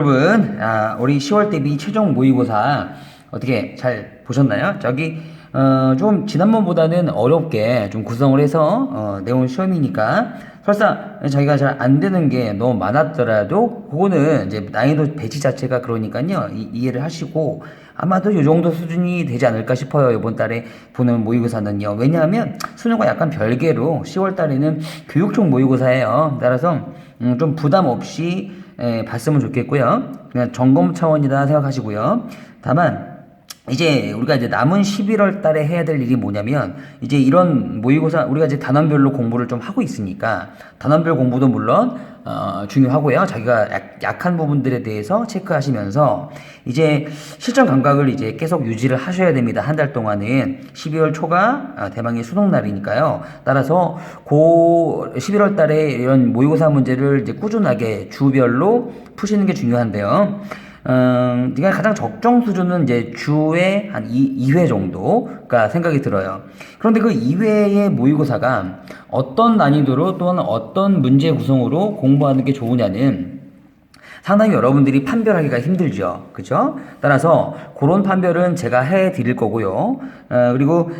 여러분, 우리 10월 대비 최종 모의고사 어떻게 잘 보셨나요? 좀 지난번보다는 어렵게 좀 구성을 해서 내온 시험이니까 설사 자기가 잘 안 되는 게 너무 많았더라도 그거는 이제 난이도 배치 자체가 그러니까요. 이해를 하시고 아마도 이 정도 수준이 되지 않을까 싶어요. 이번 달에 보는 모의고사는요. 왜냐하면 수능과 약간 별개로 10월 달에는 교육청 모의고사예요. 따라서 좀 부담 없이 봤으면 좋겠고요. 그냥 점검 차원이다 생각하시고요. 다만 이제 우리가 이제 남은 11월 달에 해야 될 일이 뭐냐면 이제 이런 모의고사 우리가 이제 단원별로 공부를 좀 하고 있으니까 단원별 공부도 물론 중요하고요. 자기가 약한 부분들에 대해서 체크하시면서 이제 실전 감각을 이제 계속 유지를 하셔야 됩니다. 한 달 동안은 12월 초가 대망의 수능 날이니까요. 따라서 고 11월 달에 이런 모의고사 문제를 이제 꾸준하게 주별로 푸시는 게 중요한데요. 네가 가장 적정 수준은 이제 주에 한 2회 정도가 생각이 들어요. 그런데 그 2회의 모의고사가 어떤 난이도로 또는 어떤 문제 구성으로 공부하는 게 좋으냐는 상당히 여러분들이 판별하기가 힘들죠. 그죠? 따라서 그런 판별은 제가 해 드릴 거고요. 그리고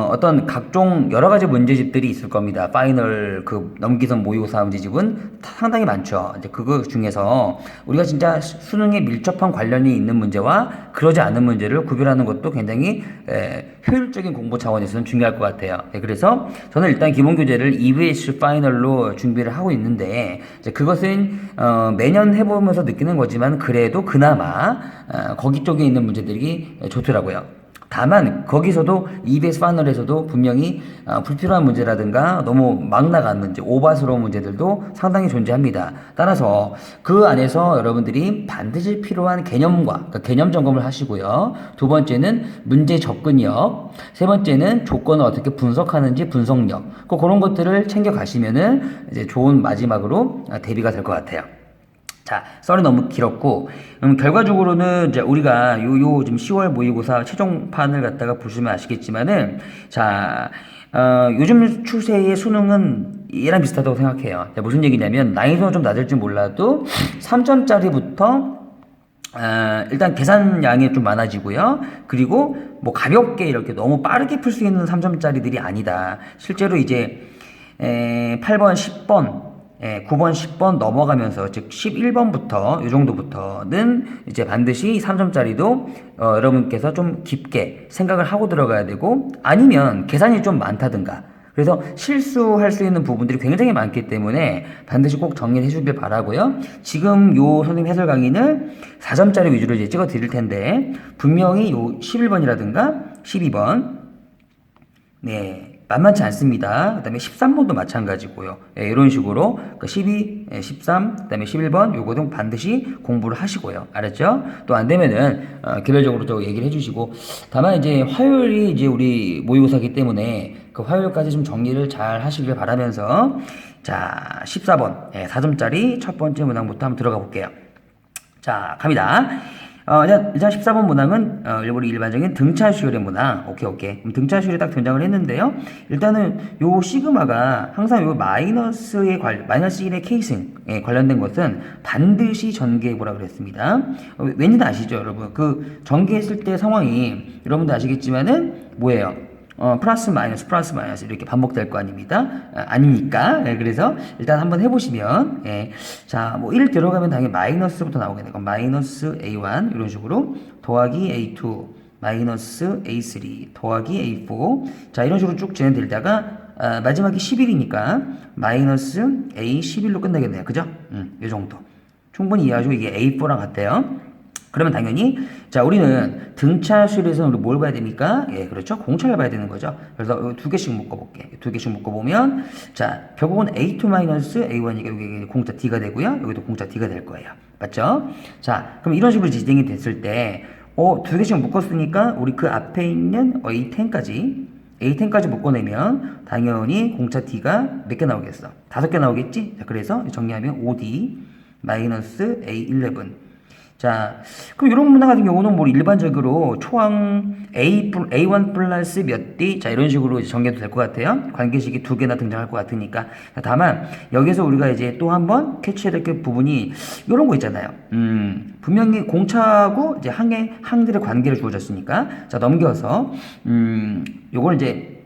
어떤 각종 여러 가지 문제집들이 있을 겁니다. 파이널 그 넘기선 모의고사 문제집은 상당히 많죠. 이제 그거 중에서 우리가 진짜 수능에 밀접한 관련이 있는 문제와 그러지 않은 문제를 구별하는 것도 굉장히 효율적인 공부 차원에서는 중요할 것 같아요. 그래서 저는 일단 기본 교재를 EVS 파이널로 준비를 하고 있는데 그것은 매년 해보면서 느끼는 거지만 그래도 그나마 거기 쪽에 있는 문제들이 좋더라고요. 다만 거기서도 EBS 파이널에서도 분명히 불필요한 문제라든가 너무 막 나간 문제, 오바스러운 문제들도 상당히 존재합니다. 따라서 그 안에서 여러분들이 반드시 필요한 개념과 그러니까 개념 점검을 하시고요. 두 번째는 문제 접근력, 세 번째는 조건을 어떻게 분석하는지 분석력, 그런 것들을 챙겨 가시면은 이제 좋은 마지막으로 대비가 될 것 같아요. 자, 썰이 너무 길었고, 결과적으로는 이제 우리가 요 지금 10월 모의고사 최종판을 갖다가 보시면 아시겠지만은, 자, 요즘 추세의 수능은 얘랑 비슷하다고 생각해요. 자, 무슨 얘기냐면, 난이도는 좀 낮을지 몰라도 3점짜리부터 일단 계산량이 좀 많아지고요. 그리고 뭐 가볍게 이렇게 너무 빠르게 풀 수 있는 3점짜리들이 아니다. 실제로 이제 8번, 10번 9번, 10번 넘어가면서 즉 11번부터 이 정도부터는 이제 반드시 3점짜리도 여러분께서 좀 깊게 생각을 하고 들어가야 되고 아니면 계산이 좀 많다든가 그래서 실수할 수 있는 부분들이 굉장히 많기 때문에 반드시 꼭 정리를 해주길 바라고요. 지금 요 선생님 해설 강의는 4점짜리 위주로 이제 찍어 드릴 텐데 분명히 요 11번이라든가 12번 네. 만만치 않습니다. 그 다음에 13번도 마찬가지고요. 이런 식으로 12, 13, 그 다음에 11번 요거 등 반드시 공부를 하시고요. 알았죠? 또 안 되면은 개별적으로 또 얘기를 해주시고 다만 이제 화요일이 이제 우리 모의고사기 때문에 그 화요일까지 좀 정리를 잘 하시길 바라면서 자 14번 4점짜리 첫 번째 문항부터 한번 들어가 볼게요. 자 갑니다. 일단 14번 문항은 우리 일반적인 등차 수열의 문항. 오케이. 그럼 등차 수열이 딱 등장을 했는데요. 일단은 요 시그마가 항상 요 마이너스 1의 케이스에 관련된 것은 반드시 전개해보라 그랬습니다. 왠지 아시죠, 여러분? 그 전개했을 때 상황이 여러분도 아시겠지만은 뭐예요? 플러스 마이너스 이렇게 반복될 거 아닙니다. 아니니까. 그래서 일단 한번 해보시면, 자, 뭐 1 들어가면 당연히 마이너스부터 나오게 되고, 마이너스 A1, 이런 식으로, 더하기 A2, 마이너스 A3, 더하기 A4. 자, 이런 식으로 쭉 진행되다가, 마지막이 11이니까, 마이너스 A11로 끝나겠네요. 그죠? 이 정도. 충분히 이해하시고, 이게 A4랑 같아요. 그러면 당연히 자 우리는 등차수열에서 우리 뭘 봐야 됩니까? 그렇죠. 공차를 봐야 되는 거죠. 그래서 두 개씩 묶어볼게. 두 개씩 묶어보면 자 결국은 A2-A1이니까 여기 공차 D가 되고요. 여기도 공차 D가 될 거예요. 맞죠? 자 그럼 이런 식으로 진행이 됐을 때 두 개씩 묶었으니까 우리 그 앞에 있는 A10까지 묶어내면 당연히 공차 D가 몇 개 나오겠어? 5개 나오겠지? 자, 그래서 정리하면 OD 마이너스 A11 자, 그럼 이런 문항 같은 경우는 뭐 일반적으로 초항 A1 플러스 몇 D 자 이런 식으로 이제 정해도 될 것 같아요. 관계식이 두 개나 등장할 것 같으니까. 다만 여기서 우리가 이제 또 한번 캐치해야 될 게 부분이 이런 거 있잖아요. 분명히 공차하고 이제 항들의 관계를 주어졌으니까 자 넘겨서 요걸 이제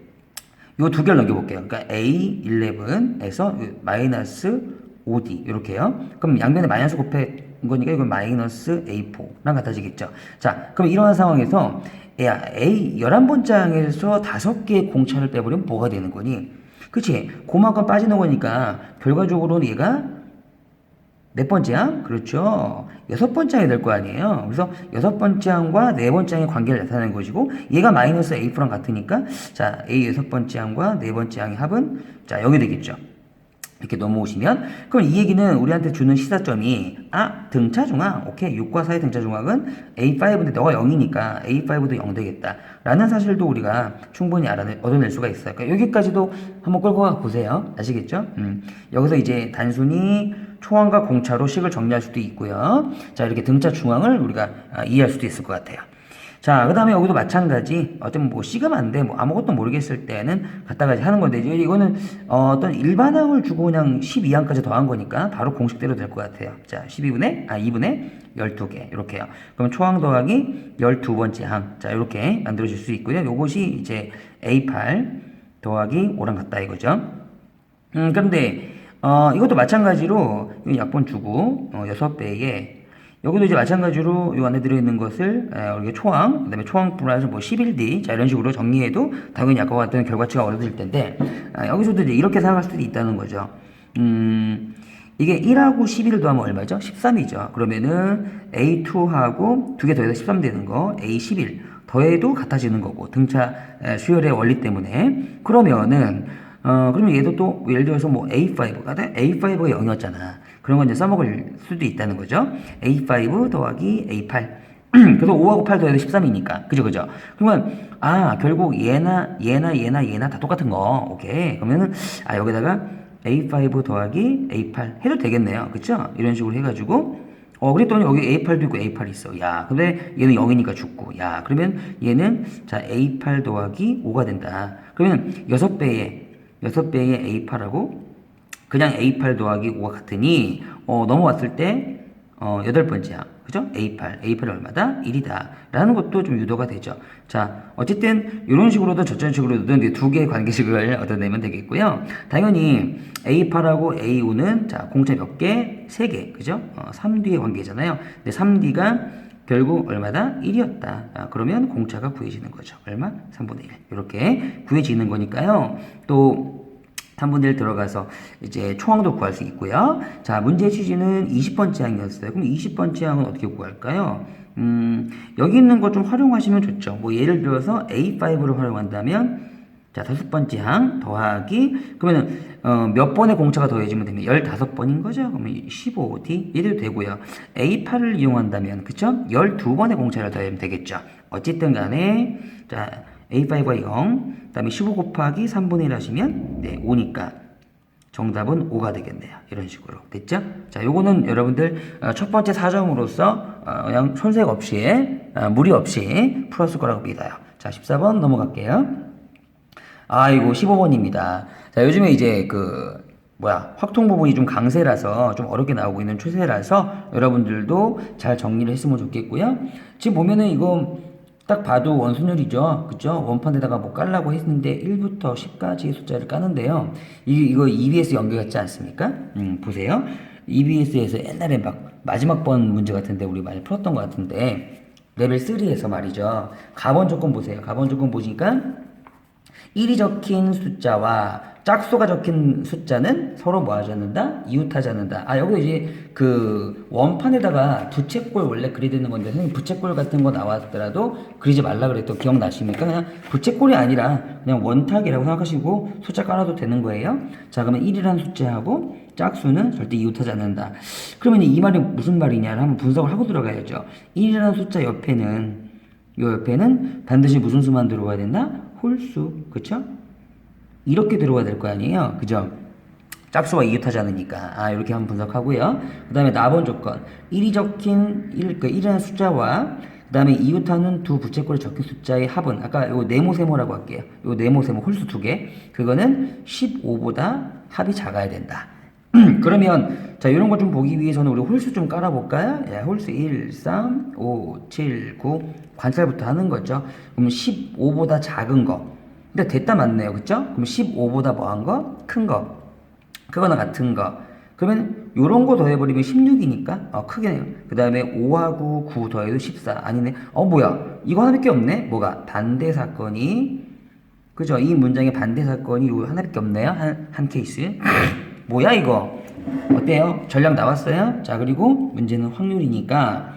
요 두 개를 넘겨볼게요. 그러니까 A11에서 마이너스 5D 이렇게요. 그럼 양면에 마이너스 곱해 거니까 이건 마이너스 A4랑 같아지겠죠. 자, 그럼 이러한 상황에서 야, A 11번장에서 5개의 공차를 빼버리면 뭐가 되는 거니? 그치? 그만큼 빠지는 거니까 결과적으로는 얘가 몇 번째 항? 그렇죠. 6번째 항이 될 거 아니에요. 그래서 6번째 항과 4번째 항의 관계를 나타내는 것이고 얘가 마이너스 A4랑 같으니까 자, A 6번째 항과 4번째 항의 합은 자, 0이 되겠죠. 이렇게 넘어오시면 그럼 이 얘기는 우리한테 주는 시사점이 등차 중항 오케이 6과 4의 등차 중항은 A5인데 너가 0이니까 A5도 0 되겠다 라는 사실도 우리가 충분히 얻어낼 수가 있어요. 그러니까 여기까지도 한번 끌고 가 보세요. 아시겠죠? 여기서 이제 단순히 초항과 공차로 식을 정리할 수도 있고요. 자 이렇게 등차 중항을 우리가 이해할 수도 있을 것 같아요. 자, 그 다음에 여기도 마찬가지, 어떤 뭐 시그마인데, 뭐 아무것도 모르겠을 때는 갖다가 하는 건데, 이거는 어떤 일반항을 주고 그냥 12항까지 더한 거니까 바로 공식대로 될 것 같아요. 자, 2분의 12개, 이렇게요. 그럼 초항 더하기 12번째 항. 자, 이렇게 만들어질 수 있고요. 요것이 이제 A8 더하기 5랑 같다 이거죠. 그런데, 이것도 마찬가지로 약분 주고, 6배에 여기도 이제 마찬가지로 이 안에 들어있는 것을 우리가 초항, 그 다음에 초항 플러스 뭐 11D 자 이런 식으로 정리해도 당연히 아까 같은 결과치가 얻어질 텐데 여기서도 이제 이렇게 생각할 수도 있다는 거죠. 이게 1하고 11을 더하면 얼마죠? 13이죠. 그러면은 A2하고 두 개 더해서 13 되는 거 A11 더해도 같아지는 거고 등차 수열의 원리 때문에 그러면은 그러면 얘도 또 예를 들어서 뭐 A5가 A5가 0이었잖아. 그런 건 이제 써먹을 수도 있다는 거죠. A5 더하기 A8. 그래서 5하고 8 더해서 13이니까. 그죠? 그러면, 결국 얘나 다 똑같은 거. 오케이. 그러면은, 여기다가 A5 더하기 A8 해도 되겠네요. 그쵸? 이런 식으로 해가지고, 그랬더니 여기 A8도 있고 A8 있어. 야, 근데 얘는 0이니까 죽고. 야, 그러면 얘는, 자, A8 더하기 5가 된다. 그러면 6배의 A8하고, 그냥 A8 더하기 5가 같으니 넘어왔을 때 8번째 항 그죠? A8이 얼마다? 1이다 라는 것도 좀 유도가 되죠. 자 어쨌든 이런 식으로도 저런 식으로도 두 개의 관계식을 얻어내면 되겠고요. 당연히 A8하고 A5는 자 공차 몇 개? 3개 그죠? 3D의 관계잖아요. 근데 3D가 결국 얼마다? 1이었다. 그러면 공차가 구해지는 거죠. 얼마? 3분의 1 이렇게 구해지는 거니까요. 또 3분의 1 들어가서 이제 초항도 구할 수 있고요. 자, 문제 취지는 20번째 항이었어요. 그럼 20번째 항은 어떻게 구할까요? 여기 있는 거 좀 활용하시면 좋죠. 뭐 예를 들어서 A5를 활용한다면 자, 5번째 항 더하기 그러면은 몇 번의 공차가 더해지면 되면 15번인 거죠. 그러면 15D 이래도 되고요. A8을 이용한다면 그쵸? 12번의 공차를 더하면 되겠죠. 어쨌든 간에 자, A5가 0, 그 다음에 15 곱하기 3분의 1 하시면, 5니까 정답은 5가 되겠네요. 이런 식으로. 됐죠? 자, 요거는 여러분들 첫 번째 4점으로서 그냥 손색 없이, 무리 없이 풀었을 거라고 믿어요. 자, 14번 넘어갈게요. 이거 15번입니다. 자, 요즘에 이제 확통 부분이 좀 강세라서 좀 어렵게 나오고 있는 추세라서 여러분들도 잘 정리를 했으면 좋겠고요. 지금 보면은 이거 딱 봐도 원순열이죠. 그죠? 원판에다가 뭐 깔라고 했는데 1부터 10까지의 숫자를 까는데요. 이거 EBS 연결 같지 않습니까? 보세요. EBS에서 옛날에 막 마지막 번 문제 같은데 우리 많이 풀었던 것 같은데 레벨 3에서 말이죠. 가번 조건 보세요. 가번 조건 보시니까 1이 적힌 숫자와 짝수가 적힌 숫자는 서로 뭐 하지 않는다? 이웃하지 않는다. 여기 이제 원판에다가 부채꼴 원래 그려야 되는 건데, 선생님 부채꼴 같은 거 나왔더라도 그리지 말라 그랬던 기억나십니까? 그냥 부채꼴이 아니라 그냥 원탁이라고 생각하시고 숫자 깔아도 되는 거예요. 자, 그러면 1이라는 숫자하고 짝수는 절대 이웃하지 않는다. 그러면 이 말이 무슨 말이냐를 한번 분석을 하고 들어가야죠. 1이라는 숫자 옆에는, 요 옆에는 반드시 무슨 수만 들어와야 된다? 홀수. 그쵸? 이렇게 들어가야 될 거 아니에요? 그죠? 짝수가 이웃하지 않으니까. 이렇게 한번 분석하고요. 그 다음에 나번 조건. 1이 적힌 1이라는 숫자와 그 다음에 이웃하는 두 부채꼴에 적힌 숫자의 합은 아까 요 네모세모라고 할게요. 요 네모세모 홀수 두 개. 그거는 15보다 합이 작아야 된다. 그러면 자 이런 거 좀 보기 위해서는 우리 홀수 좀 깔아볼까요? 예, 홀수 1, 3, 5, 7, 9 관찰부터 하는 거죠. 그럼 15보다 작은 거. 근데 됐다 맞네요. 그쵸? 그럼 15보다 뭐한 거? 큰 거. 그거나 같은 거. 그러면 요런 거 더해버리면 16이니까 크게네요. 그 다음에 5하고 9 더해도 14. 아니네. 뭐야. 이거 하나밖에 없네. 뭐가? 반대 사건이 그죠? 이 문장의 반대 사건이 요 하나밖에 없네요. 한 케이스. 뭐야 이거? 어때요? 전략 나왔어요? 자 그리고 문제는 확률이니까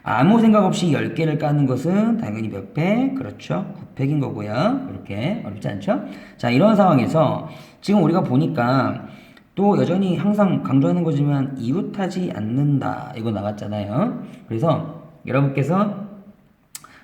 아무 생각 없이 10개를 까는 것은 당연히 몇 팩? 그렇죠. 9팩인 거고요. 이렇게 어렵지 않죠? 자 이런 상황에서 지금 우리가 보니까 또 여전히 항상 강조하는 거지만 이웃하지 않는다 이거 나왔잖아요. 그래서 여러분께서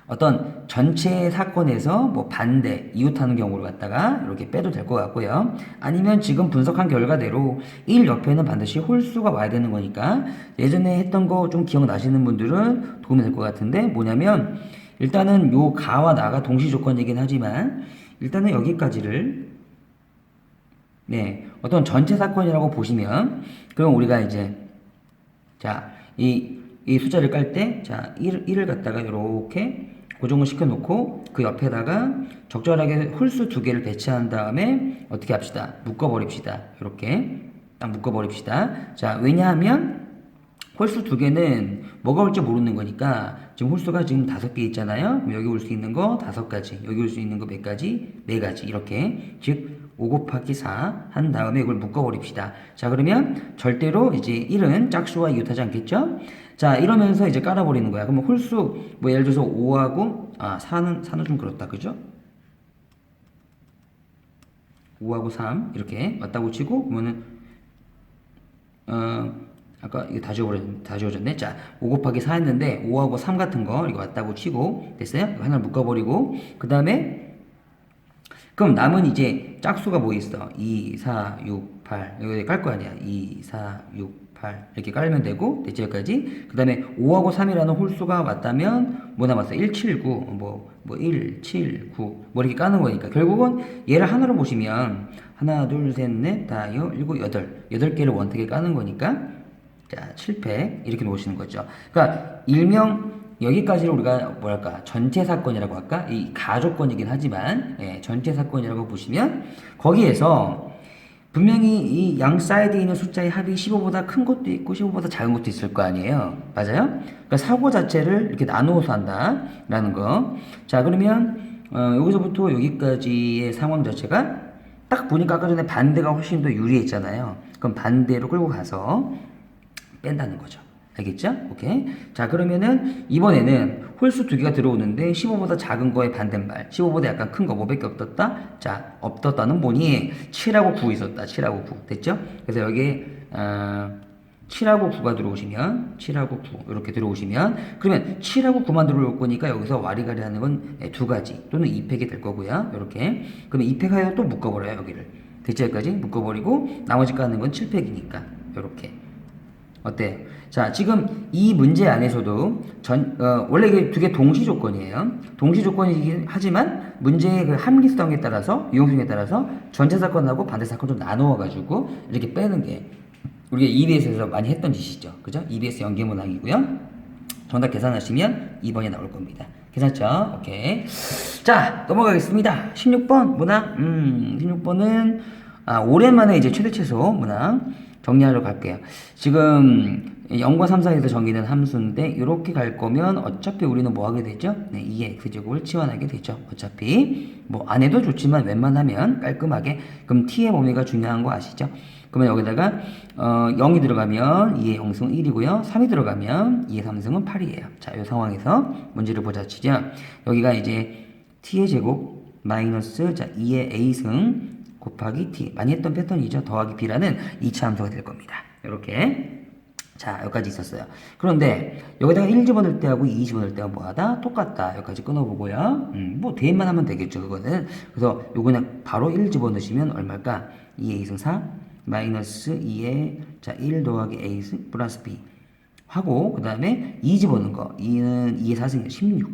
어떤 전체 사건에서 뭐 반대, 이웃하는 경우를 갖다가 이렇게 빼도 될 것 같고요. 아니면 지금 분석한 결과대로 1 옆에는 반드시 홀수가 와야 되는 거니까 예전에 했던 거 좀 기억나시는 분들은 도움이 될 것 같은데 뭐냐면 일단은 요 가와 나가 동시 조건이긴 하지만 일단은 여기까지를 네, 어떤 전체 사건이라고 보시면 그럼 우리가 이제 자, 이 숫자를 깔 때 자, 1을 갖다가 이렇게 고정을 시켜놓고 그 옆에다가 적절하게 홀수 두 개를 배치한 다음에 어떻게 합시다. 묶어버립시다. 이렇게 딱 묶어버립시다. 자, 왜냐하면 홀수 두 개는 뭐가 올지 모르는 거니까 지금 홀수가 지금 5개 있잖아요. 그럼 여기 올 수 있는 거 5가지, 여기 올 수 있는 거 몇 가지? 4가지 이렇게 즉 5 곱하기 4 한 다음에 이걸 묶어버립시다. 자 그러면 절대로 이제 1은 짝수와 이웃하지 않겠죠? 자 이러면서 이제 깔아버리는 거야. 그러면 홀수 뭐 예를 들어서 5하고 4는 좀 그렇다 그죠? 5하고 3 이렇게 맞다고 치고 그러면은 아까 이거 다 지워졌네. 자, 5 곱하기 4 했는데 5하고 3 같은 거 이거 맞다고 치고 됐어요? 이거 하나 묶어버리고 그 다음에 그럼 남은 이제 짝수가 뭐 있어? 2, 4, 6, 8 이거 깔 거 아니야. 2, 4, 6, 8 이렇게 깔면 되고 됐죠 여기까지. 그 다음에 5하고 3이라는 홀수가 맞다면 뭐 남았어? 1, 7, 9 뭐 1, 7, 9 뭐 이렇게 까는 거니까 결국은 얘를 하나로 보시면 하나, 둘, 셋, 넷, 다, 여, 일곱, 여덟 8개를 원택에 까는 거니까 자 7팩 이렇게 놓으시는 거죠. 그러니까 일명 여기까지를 우리가 뭐랄까 전체 사건이라고 할까 이 가조건이긴 하지만 전체 사건이라고 보시면 거기에서 분명히 이 양 사이드에 있는 숫자의 합이 15보다 큰 것도 있고 15보다 작은 것도 있을 거 아니에요. 맞아요? 그러니까 사고 자체를 이렇게 나누어서 한다라는 거. 자 그러면 여기서부터 여기까지의 상황 자체가 딱 보니까 아까 전에 반대가 훨씬 더 유리했잖아요. 그럼 반대로 끌고 가서 뺀다는 거죠. 알겠죠? 오케이. 자, 그러면은 이번에는 홀수 두 개가 들어오는데 15보다 작은 거의 반대말. 15보다 약간 큰 거 뭐밖에 없었다? 자, 없었다는 뭐니? 7하고 9 있었다. 7하고 9. 됐죠? 그래서 여기에 7하고 9가 들어오시면 7하고 9 이렇게 들어오시면 그러면 7하고 9만 들어올 거니까 여기서 와리가리 하는 건 두 가지 또는 2팩이 될 거고요. 이렇게. 그러면 2팩 하여 또 묶어버려요. 여기를. 됐죠? 여기까지 묶어버리고 나머지 까는 건 7팩이니까 이렇게. 어때요? 자, 지금 이 문제 안에서도 원래 이게 두 개 동시 조건이에요. 동시 조건이긴 하지만 문제의 그 합리성에 따라서, 유용성에 따라서 전체 사건하고 반대 사건 좀 나누어가지고 이렇게 빼는 게 우리가 EBS에서 많이 했던 짓이죠. 그죠? EBS 연계문항이고요. 정답 계산하시면 2번이 나올 겁니다. 괜찮죠? 오케이. 자, 넘어가겠습니다. 16번 문항. 16번은 오랜만에 이제 최대 최소 문항. 정리하러 갈게요. 지금 0과 3 사이에서 정의된 함수인데 이렇게 갈 거면 어차피 우리는 뭐 하게 되죠? 네, 2의 x제곱을 치환하게 되죠. 어차피 뭐 안 해도 좋지만 웬만하면 깔끔하게 그럼 t의 범위가 중요한 거 아시죠? 그러면 여기다가 0이 들어가면 2의 0승은 1이고요. 3이 들어가면 2의 3승은 8이에요. 자, 이 상황에서 문제를 보자 치죠. 여기가 이제 t의 제곱 마이너스 자 2의 a승 곱하기 t 많이 했던 패턴이죠. 더하기 b라는 2차 함수가 될 겁니다. 이렇게 자 여기까지 있었어요. 그런데 여기다가 1 집어넣을 때하고 2 집어넣을 때가 뭐하다? 똑같다. 여기까지 끊어보고요. 뭐 대입만 하면 되겠죠. 그거는. 그래서 요거 그냥 바로 1 집어넣으시면 얼마일까? 2의 2승 4, 마이너스 2에 자, 1 더하기 a 플러스 b 하고 그 다음에 2 집어넣는 거 2는 2의 4승이니까 16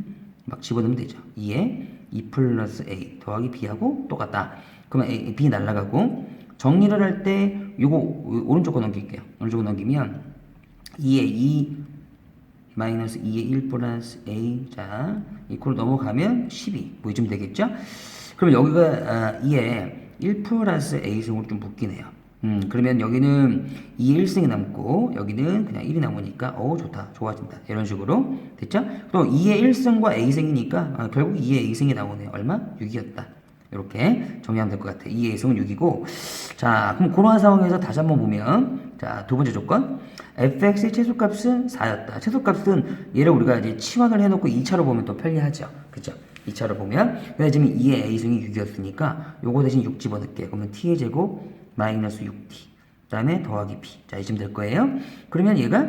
막 집어넣으면 되죠. 2에 2 플러스 a 더하기 b하고 똑같다. 그러면 a, b 날라가고 정리를 할 때 요거 오른쪽 거 넘길게요. 오른쪽 거 넘기면 2에 2 마이너스 2에 1 플러스 a 자 이꼴 넘어가면 12 뭐 이쯤 되겠죠? 그럼 여기가 2에 1 플러스 a승으로 좀 묶이네요. 그러면 여기는 2에 1승이 남고 여기는 그냥 1이 남으니까 좋다 좋아진다 이런 식으로 됐죠? 또 2에 1승과 a승이니까 결국 2에 a승이 나오네요. 얼마? 6이었다. 이렇게 정리하면 될 것 같아요. 2의 a승은 6이고 자 그럼 그러한 상황에서 다시 한번 보면 자 두 번째 조건 fx의 최소값은 4였다. 최소값은 얘를 우리가 이제 치환을 해놓고 2차로 보면 또 편리하죠. 그죠? 2차로 보면 근데 지금 2의 a승이 6이었으니까 요거 대신 6 집어넣을게요. 그러면 t의 제곱 마이너스 6t 그 다음에 더하기 b 자 이쯤 될 거예요. 그러면 얘가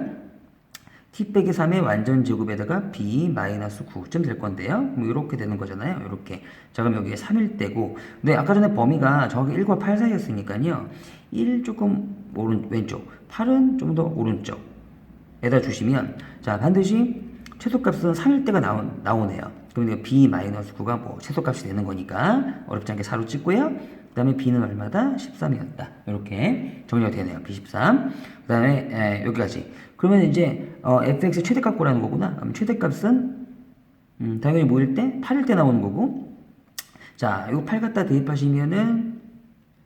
t 빼기 3의 완전 제곱에다가 b 마이너스 9쯤 될 건데요. 뭐 이렇게 되는 거잖아요. 이렇게 자 그럼 여기에 3일 때고 근데 아까 전에 범위가 정확히 1과 8 사이였으니까요. 1 조금 왼쪽 8은 좀 더 오른쪽에다 주시면 자 반드시 최소값은 3일 때가 나오네요. 그럼 b 마이너스 9가 뭐 최소값이 되는 거니까 어렵지 않게 4로 찍고요. 그 다음에 b는 얼마다? 13이었다. 이렇게 정리가 되네요. b13. 그 다음에 여기까지. 그러면 이제 fx 최대값 구라는 거구나. 그럼 최대값은 당연히 뭐일 때? 8일 때 나오는 거고 자 이거 8 갖다 대입하시면은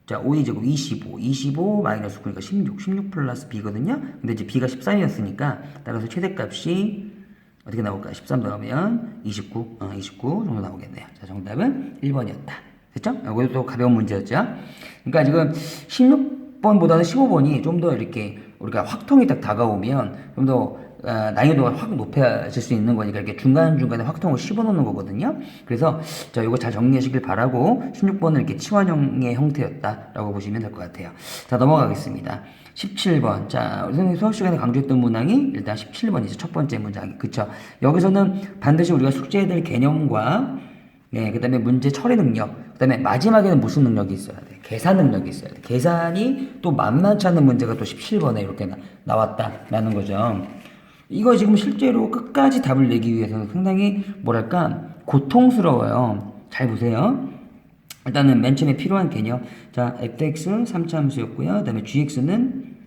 자 5의 제곱 25 마이너스 9니까 16 플러스 b거든요. 근데 이제 b가 13이었으니까 따라서 최대값이 어떻게 나올까? 13 넣으면 29 정도 나오겠네요. 자 정답은 1번이었다. 됐죠? 이것도 가벼운 문제였죠. 그러니까 지금 16번보다는 15번이 좀 더 이렇게 우리가 확통이 딱 다가오면 좀 더 난이도가 확 높아질 수 있는 거니까 이렇게 중간중간에 확통을 씹어놓는 거거든요. 그래서 자 이거 잘 정리하시길 바라고 16번은 이렇게 치환형의 형태였다라고 보시면 될 것 같아요. 자 넘어가겠습니다. 17번. 자, 우리 선생님 수학 시간에 강조했던 문항이 일단 17번이죠. 첫 번째 문장이. 그쵸? 여기서는 반드시 우리가 숙제해야 될 개념과 네, 그 다음에 문제 처리 능력, 그 다음에 마지막에는 무슨 능력이 있어야 돼? 계산 능력이 있어야 돼. 계산이 또 만만치 않은 문제가 또 17번에 이렇게 나왔다라는 거죠. 이거 지금 실제로 끝까지 답을 내기 위해서는 상당히 뭐랄까 고통스러워요. 잘 보세요. 일단은 맨 처음에 필요한 개념. 자, fx 3차 함수였고요. 그 다음에 gx는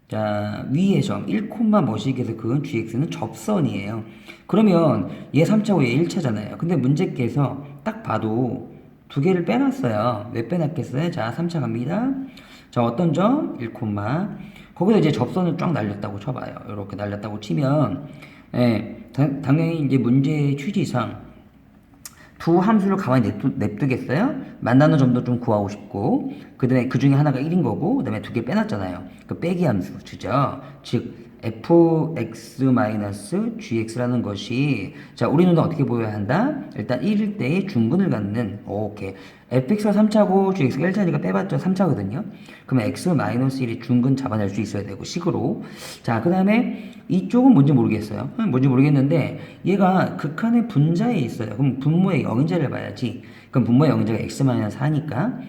자, 위의 점 1, 뭐시기에서 그은 gx는 접선이에요. 그러면 얘 3차고 얘 1차잖아요. 근데 문제께서 딱 봐도 두 개를 빼놨어요. 왜 빼놨겠어요? 자, 3차 갑니다. 자, 어떤 점? 1, 거기서 이제 접선을 쫙 날렸다고 쳐봐요. 이렇게 날렸다고 치면, 예, 당연히 이제 문제의 취지상 두 함수를 가만히 냅두겠어요? 만나는 점도 좀 구하고 싶고, 그 다음에 그 중에 하나가 1인 거고, 그 다음에 두 개 빼놨잖아요. 그 빼기 함수, 죠. 즉, fx-gx라는 것이, 자, 우리 눈에 어떻게 보여야 한다? 일단 1일 때의 중근을 갖는, 오케이. fx가 3차고 gx가 1차니까 빼봤죠? 3차거든요. 그러면 x-1이 중근 잡아낼 수 있어야 되고, 식으로. 자, 그 다음에 이쪽은 뭔지 모르겠어요. 뭔지 모르겠는데, 얘가 극한의 분자에 있어요. 그럼 분모의 영인자를 봐야지. 그럼 분모의 영인자가 x-4니까,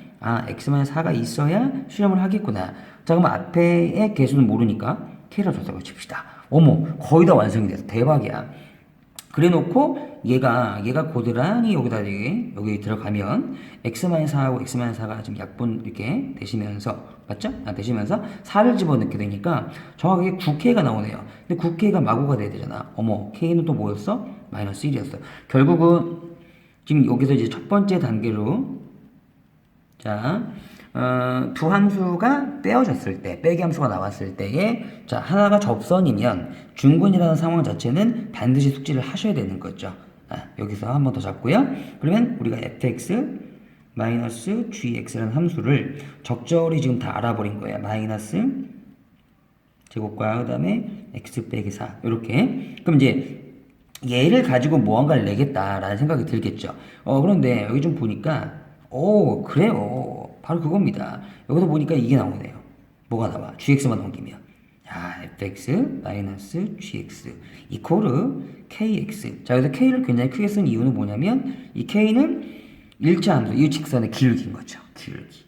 x-4가 있어야 실험을 하겠구나. 자, 그럼 앞에의 개수는 모르니까, k라고 줬다고 칩시다. 어머, 거의 다 완성이 됐어. 대박이야. 그래 놓고 얘가 고스란히 여기다 여기 들어가면 x-4하고 x-4가 지금 약분 이렇게 되시면서 맞죠? 되시면서 4를 집어넣게 되니까 정확하게 9k가 나오네요. 근데 9k가 마구가 돼야 되잖아. 어머, k는 또 뭐였어? 마이너스 1이었어. 결국은 지금 여기서 이제 첫 번째 단계로 자, 두 함수가 빼어졌을 때, 빼기 함수가 나왔을 때에, 자, 하나가 접선이면 중근이라는 상황 자체는 반드시 숙지를 하셔야 되는 거죠. 여기서 한 번 더 잡고요. 그러면 우리가 fx 마이너스 gx라는 함수를 적절히 지금 다 알아버린 거예요. 마이너스 제곱과 그 다음에 x 빼기 4. 이렇게. 그럼 이제 얘를 가지고 무언가를 내겠다라는 생각이 들겠죠. 그런데 여기 좀 보니까, 그래요. 바로 그겁니다. 여기서 보니까 이게 나오네요. 뭐가 나와? gx만 넘기면. fx 마이너스 gx 이코르 kx. 자, 여기서 k를 굉장히 크게 쓴 이유는 뭐냐면 이 k는 일차 함수, 이 직선의 기울기인 거죠. 기울기.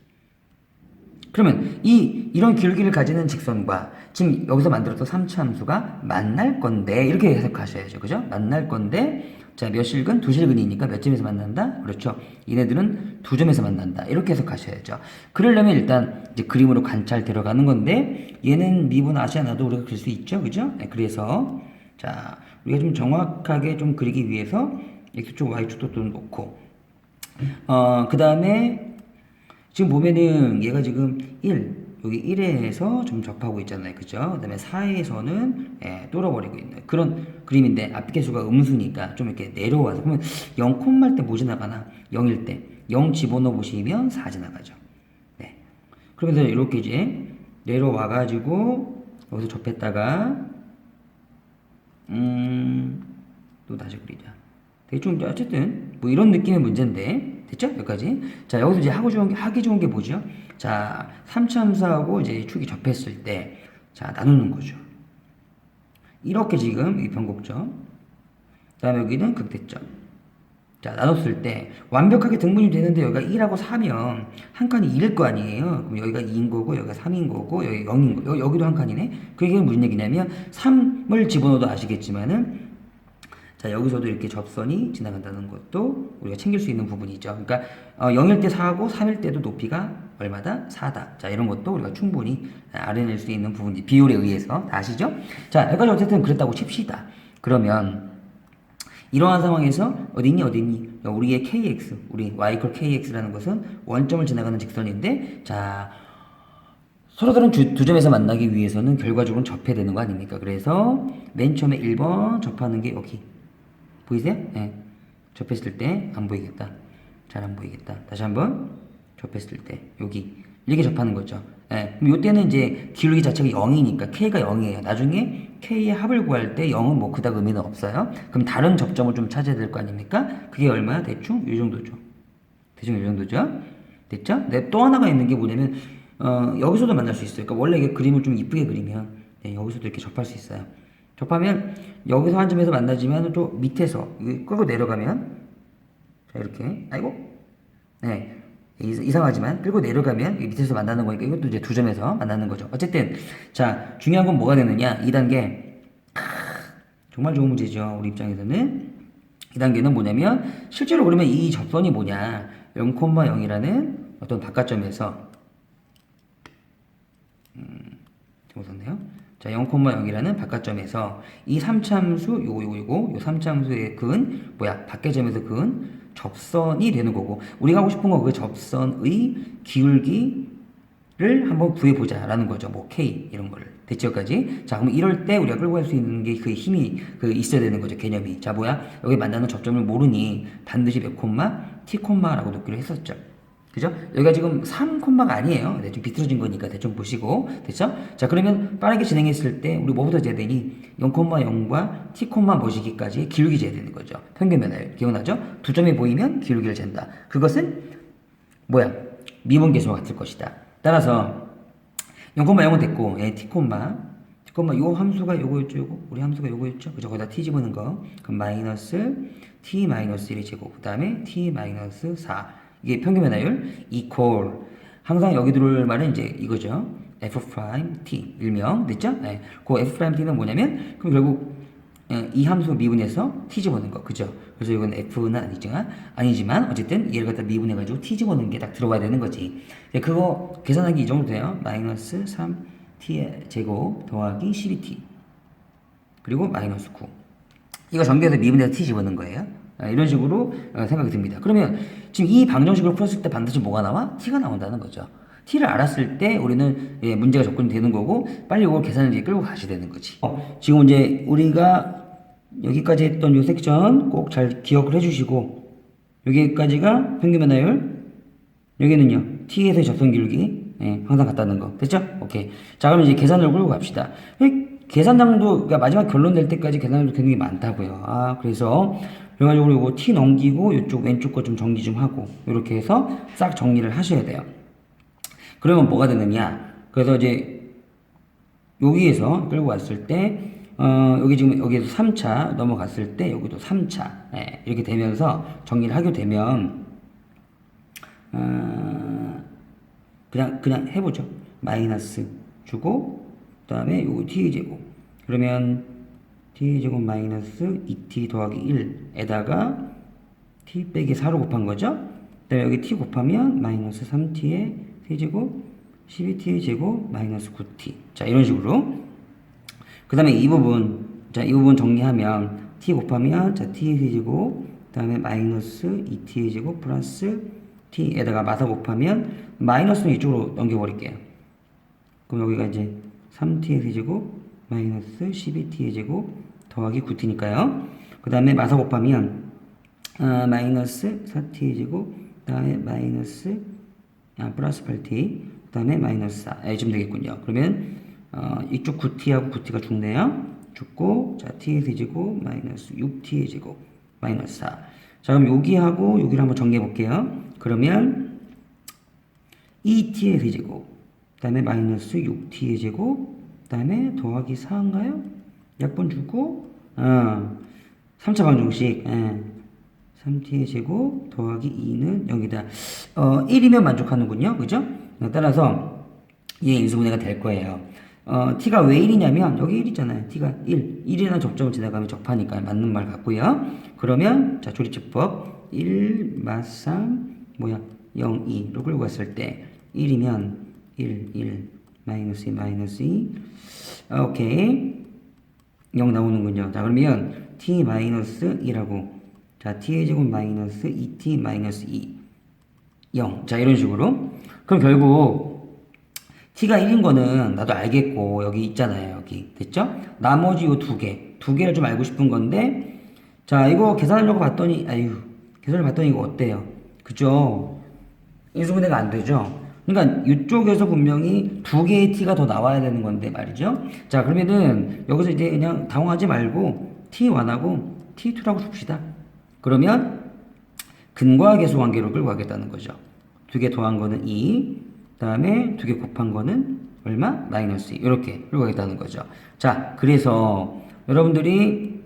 그러면 이런 기울기를 가지는 직선과 지금 여기서 만들었던 3차 함수가 만날 건데 이렇게 해석하셔야죠. 그죠? 만날 건데 자, 몇 실근? 두 실근이니까 몇 점에서 만난다? 그렇죠. 얘네들은 두 점에서 만난다. 이렇게 해석하셔야죠. 그러려면 일단 이제 그림으로 관찰 들어가는 건데 얘는 미분 아시 않아도 우리가 그릴 수 있죠. 그죠? 네, 그래서 자, 우리가 좀 정확하게 좀 그리기 위해서 x축, y축도 또 놓고 그 다음에 지금 보면은 얘가 지금 1, 여기 1에서 좀 접하고 있잖아요. 그죠? 그 다음에 4에서는 뚫어버리고 있는 그런 그림인데 앞 개수가 음수니까 좀 이렇게 내려와서 그러면 0 콤마일 때 뭐 지나가나? 0일 때 0 집어넣어 보시면 4 지나가죠. 네. 그러면서 이렇게 이제 내려와가지고 여기서 접했다가 또 다시 그리자. 대충 어쨌든 뭐 이런 느낌의 문제인데 됐죠? 여기까지. 자, 여기서 이제 하기 좋은 게 뭐죠? 자, 3차 함수하고 이제 축이 접했을 때 자, 나누는 거죠. 이렇게 지금 이 변곡점. 그다음에 여기는 극대점. 자, 나눴을 때 완벽하게 등분이 되는데 여기가 1하고 4면 한 칸이 2일 거 아니에요. 그럼 여기가 2인 거고 여기가 3인 거고 여기 0인 거. 여기도 한 칸이네. 그게 무슨 얘기냐면 3을 집어넣어도 아시겠지만은 자, 여기서도 이렇게 접선이 지나간다는 것도 우리가 챙길 수 있는 부분이죠. 그러니까 0일 때 4고 3일 때도 높이가 얼마다? 4다. 자, 이런 것도 우리가 충분히 알아낼 수 있는 부분이 비율에 의해서 다 아시죠? 자, 여기까지 어쨌든 그랬다고 칩시다. 그러면 이러한 상황에서 어디니? 우리의 kx, 우리 y = kx라는 것은 원점을 지나가는 직선인데 자, 서로들은 두 점에서 만나기 위해서는 결과적으로 접해야 되는 거 아닙니까? 그래서 맨 처음에 1번 접하는 게 여기 보이세요? 네. 접했을 때 안 보이겠다. 잘 안 보이겠다. 다시 한번 접했을 때 여기 이렇게 접하는 거죠. 네. 그럼 이때는 이제 기울기 자체가 0이니까 k가 0이에요. 나중에 k의 합을 구할 때 0은 뭐 그닥 의미는 없어요. 그럼 다른 접점을 좀 찾아야 될 거 아닙니까? 그게 얼마야? 대충 이 정도죠. 대충 이 정도죠. 됐죠? 네, 또 하나가 있는 게 뭐냐면 여기서도 만날 수 있어요. 그러니까 원래 이게 그림을 좀 이쁘게 그리면 네, 여기서도 이렇게 접할 수 있어요. 접하면 여기서 한 점에서 만나지만 또 밑에서 끌고 내려가면 자 이렇게 아이고 네 이상하지만 끌고 내려가면 밑에서 만나는 거니까 이것도 이제 두 점에서 만나는 거죠. 어쨌든 자 중요한 건 뭐가 되느냐 2단계 정말 좋은 문제죠. 우리 입장에서는 2단계는 뭐냐면 실제로 그러면 이 접선이 뭐냐 0,0이라는 어떤 바깥점에서 잘못 썼네요. 자, 0,0이라는 바깥점에서 이 3참수 요거 3참수의 근은 뭐야? 밖의 점에서 근은 접선이 되는 거고 우리가 하고 싶은 거 그 접선의 기울기를 한번 구해보자 라는 거죠. 뭐 K 이런 거를 대치역까지. 자, 그럼 이럴 때 우리가 끌고 갈 수 있는 게 그 힘이 있어야 되는 거죠. 개념이. 자, 뭐야? 여기 만나는 접점을 모르니 반드시 몇 콤마? T 콤마라고 놓기로 했었죠. 그죠? 여기가 지금 3콤마가 아니에요. 네, 좀 비틀어진 거니까 대충 보시고. 됐죠? 자, 그러면 빠르게 진행했을 때 우리 뭐부터 재야 되니? 0,0과 t, 뭐시기까지 기울기 재야 되는 거죠. 평균 변화율. 기억나죠? 두 점이 보이면 기울기를 잰다. 그것은 뭐야? 미분 계수와 같을 것이다. 따라서 0,0은 됐고, t, 요 함수가 요거였죠, 요거. 우리 함수가 요거였죠. 그죠? 거기다 t 집어넣은 거. 그럼 마이너스 t 마이너스 1의 제곱. 그 다음에 t 마이너스 4. 이게 평균 변화율 equal 항상 여기 들어올 말은 이제 이거죠. f'(t) 일명 됐죠? 네. 그 f'(t는 뭐냐면 그럼 결국 이 함수 미분해서 t 집어넣는 거 그죠? 그래서 이건 f는 아니지만 어쨌든 얘를 갖다 미분해가지고 t 집어넣는 게 딱 들어가야 되는 거지. 그거 계산하기 이 정도 돼요. 마이너스 3t의 제곱 더하기 12t 그리고 마이너스 9 이거 전개해서 미분해서 t 집어넣는 거예요. 이런 식으로 생각이 듭니다. 그러면 지금 이 방정식을 풀었을 때 반드시 뭐가 나와? t가 나온다는 거죠. t를 알았을 때 우리는 문제가 접근이 되는 거고 빨리 이걸 계산을 이제 끌고 가셔야 되는 거지. 지금 이제 우리가 여기까지 했던 요 섹션 꼭 잘 기억을 해주시고 여기까지가 평균 변화율 여기는요 t에서의 접선 기울기 항상 같다는 거 됐죠? 오케이. 자 그럼 이제 계산을 끌고 갑시다. 계산량도 그러니까 마지막 결론 낼 때까지 계산량도 굉장히 많다고요. 그래서 그래가지고 이거 t 넘기고 이쪽 왼쪽 거 좀 정리 좀 하고 이렇게 해서 싹 정리를 하셔야 돼요. 그러면 뭐가 되느냐? 그래서 이제 여기에서 끌고 왔을 때 여기 지금 여기에서 3차 넘어갔을 때 여기도 3차 이렇게 되면서 정리를 하게 되면 그냥 해보죠. 마이너스 주고 그 다음에 요거 t의 제곱 그러면 t의 제곱 마이너스 2t 더하기 1에다가 t 빼기 4로 곱한 거죠. 그 다음에 여기 t 곱하면 마이너스 3t의 세제곱 12t의 제곱 마이너스 9t. 자, 이런 식으로. 그 다음에 이 부분, 자, 이 부분 정리하면 t 곱하면 자, t의 세제곱 그 다음에 마이너스 2t의 제곱 플러스 t에다가 마사 곱하면 마이너스는 이쪽으로 넘겨버릴게요. 그럼 여기가 이제 3t의 세제곱 마이너스 12t의 제곱 더하기 9t니까요. 그 다음에 마사 곱하면 마이너스 4t의 제곱 그 다음에 마이너스 플러스 8t 그 다음에 마이너스 4 이쯤 되겠군요. 그러면 이쪽 9t하고 9t가 죽네요. 죽고 자 t의 세제곱 마이너스 6t의 제곱 마이너스 4. 자 그럼 여기하고 여기를 한번 정리해 볼게요. 그러면 2t의 세제곱 그 다음에 마이너스 6t의 제곱 그 다음에 더하기 4인가요? 약분 주고 3차 방정식 3t의 제곱 더하기 2는 여기다 1이면 만족하는군요. 그죠? 따라서 얘 인수분해가 될 거예요. t가 왜 1이냐면 여기 1 있잖아요. t가 1이라는 접점을 지나가면 접하니까 맞는 말 같고요. 그러면 자 조립제법 1 마삼 0 2로 끌고 갔을 때 1이면 1 마이너스 2 마이너스 2 오케이 0 나오는군요. 자 그러면 t 마이너스 2라고 자 t의 제곱 마이너스 2t 마이너스 2 0. 자 이런 식으로 그럼 결국 t가 1인 거는 나도 알겠고 여기 있잖아요. 여기 됐죠? 나머지 요 두 개를 좀 알고 싶은 건데 자 이거 계산하려고 봤더니 계산을 봤더니 이거 어때요? 그죠? 인수분해가 안 되죠? 그러니까 이쪽에서 분명히 두 개의 t가 더 나와야 되는 건데 말이죠. 자 그러면은 여기서 이제 그냥 당황하지 말고 t1하고 t2라고 줍시다. 그러면 근과 계수 관계로 끌고 가겠다는 거죠. 두 개 더한 거는 2, 그 다음에 두 개 곱한 거는 얼마? 마이너스 2. 이렇게 끌고 가겠다는 거죠. 자, 그래서 여러분들이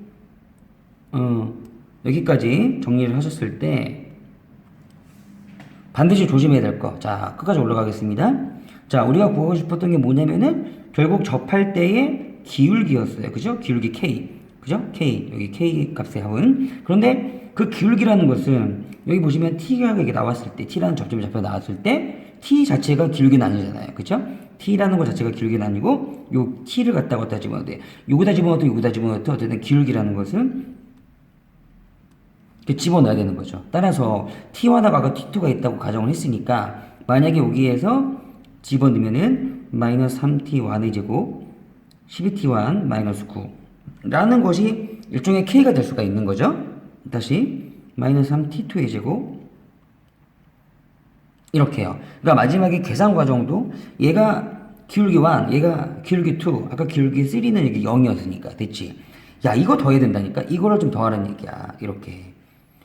여기까지 정리를 하셨을 때 반드시 조심해야 될 거. 자, 끝까지 올라가겠습니다. 자, 우리가 구하고 싶었던 게 뭐냐면은 결국 접할 때의 기울기였어요. 그죠? 기울기 K. 그죠? K. 여기 K 값의 합은. 그런데 그 기울기라는 것은 여기 보시면 T가 이렇게 나왔을 때, T라는 접점이 잡혀 나왔을 때 T 자체가 기울기는 아니잖아요. 그죠? T라는 것 자체가 기울기는 아니고 요 T를 갖다 집어넣어야 돼. 요거다 집어넣어도 어쨌든 기울기라는 것은 집어넣어야 되는 거죠. 따라서 T1하고 아까 T2가 있다고 가정을 했으니까 만약에 여기에서 집어넣으면은 마이너스 3T1의 제곱 12T1 마이너스 9 라는 것이 일종의 K가 될 수가 있는 거죠. 다시 마이너스 3T2의 제곱 이렇게요. 그러니까 마지막에 계산 과정도 얘가 기울기 1, 얘가 기울기 2, 아까 기울기 3는 이게 0이었으니까 됐지. 야 이거 더해야 된다니까. 이거를 좀 더하라는 얘기야. 이렇게.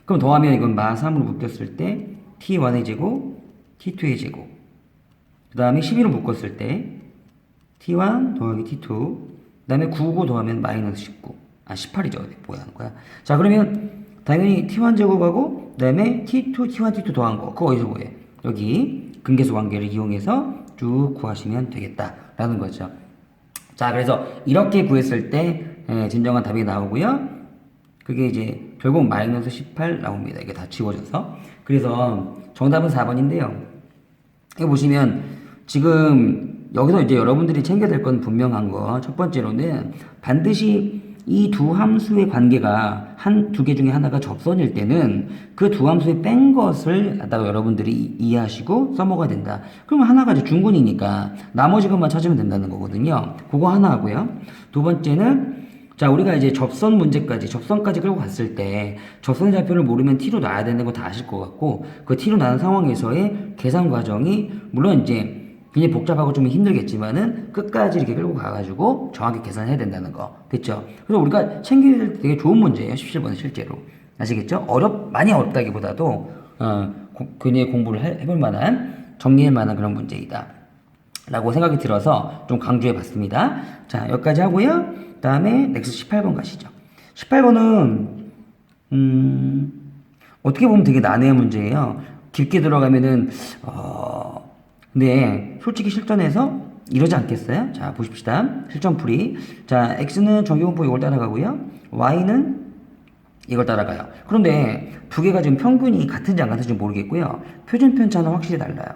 그럼 더하면 이건 마 3으로 묶였을 때 T1의 제곱, T2의 제곱 그 다음에 11로 묶었을 때 T1 더하기 T2 그 다음에 9고 더하면 마이너스 19 18이죠. 뭐야 하는 거야. 자 그러면 당연히 T1 제곱하고 그 다음에 T2, T1, T2 더한 거 그거 어디서 뭐해? 여기 근계수 관계를 이용해서 쭉 구하시면 되겠다라는 거죠. 자 그래서 이렇게 구했을 때 진정한 답이 나오고요. 그게 이제 결국 마이너스 18 나옵니다. 이게 다 지워져서. 그래서 정답은 4번인데요. 이거 보시면 지금 여기서 이제 여러분들이 챙겨야 될 건 분명한 거. 첫 번째로는 반드시 이 두 함수의 관계가 두 개 중에 하나가 접선일 때는 그 두 함수에 뺀 것을 갖다가 여러분들이 이해하시고 써먹어야 된다. 그러면 하나가 이제 중근이니까 나머지 것만 찾으면 된다는 거거든요. 그거 하나 하고요. 두 번째는 자, 우리가 이제 접선까지 끌고 갔을 때, 접선의 좌표를 모르면 t로 놔야 되는 거 다 아실 것 같고, 그 t로 나는 상황에서의 계산 과정이, 물론 이제 굉장히 복잡하고 좀 힘들겠지만은, 끝까지 이렇게 끌고 가가지고 정확히 계산해야 된다는 거. 됐죠? 그래서 우리가 챙겨야 될 되게 좋은 문제예요. 17번은 실제로. 아시겠죠? 많이 어렵다기보다도, 굉장히 공부를 해볼 만한, 정리할 만한 그런 문제이다. 라고 생각이 들어서 좀 강조해 봤습니다. 자, 여기까지 하고요. 그 다음에 넥스 18번 가시죠. 18번은 어떻게 보면 되게 난해한 문제예요. 깊게 들어가면은 근데 솔직히 실전에서 이러지 않겠어요? 자, 보십시다. 실전풀이. 자, x는 정규분포 이걸 따라가고요. y는 이걸 따라가요. 그런데 두 개가 지금 평균이 같은지 안 같은지 모르겠고요. 표준 편차는 확실히 달라요.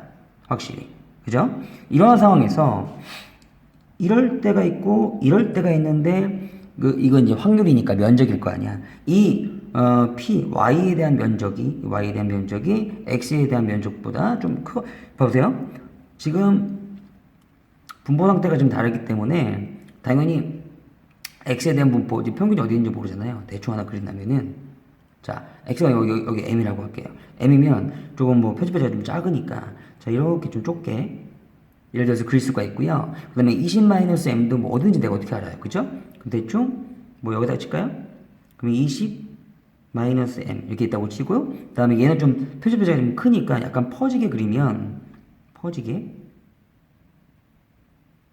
확실히. 그죠? 이런 상황에서 이럴 때가 있고 이럴 때가 있는데 이건 이제 확률이니까 면적일 거 아니야. y에 대한 면적이 x에 대한 면적보다 좀 크고 봐보세요. 지금 분포 상태가 좀 다르기 때문에 당연히 x에 대한 분포, 평균이 어디 있는지 모르잖아요. 대충 하나 그린다면은 자, x가 여기 m이라고 할게요. m이면 조금 뭐 표지표가 좀 작으니까 자, 이렇게 좀 좁게 예를 들어서 그릴 수가 있고요. 그 다음에 20-m도 뭐 어딘지 내가 어떻게 알아요? 그죠? 그럼 대충 뭐 여기다 칠까요? 그럼 20-m 이렇게 있다고 치고요. 그 다음에 얘는 좀 표지표가 좀 크니까 약간 퍼지게 그리면 퍼지게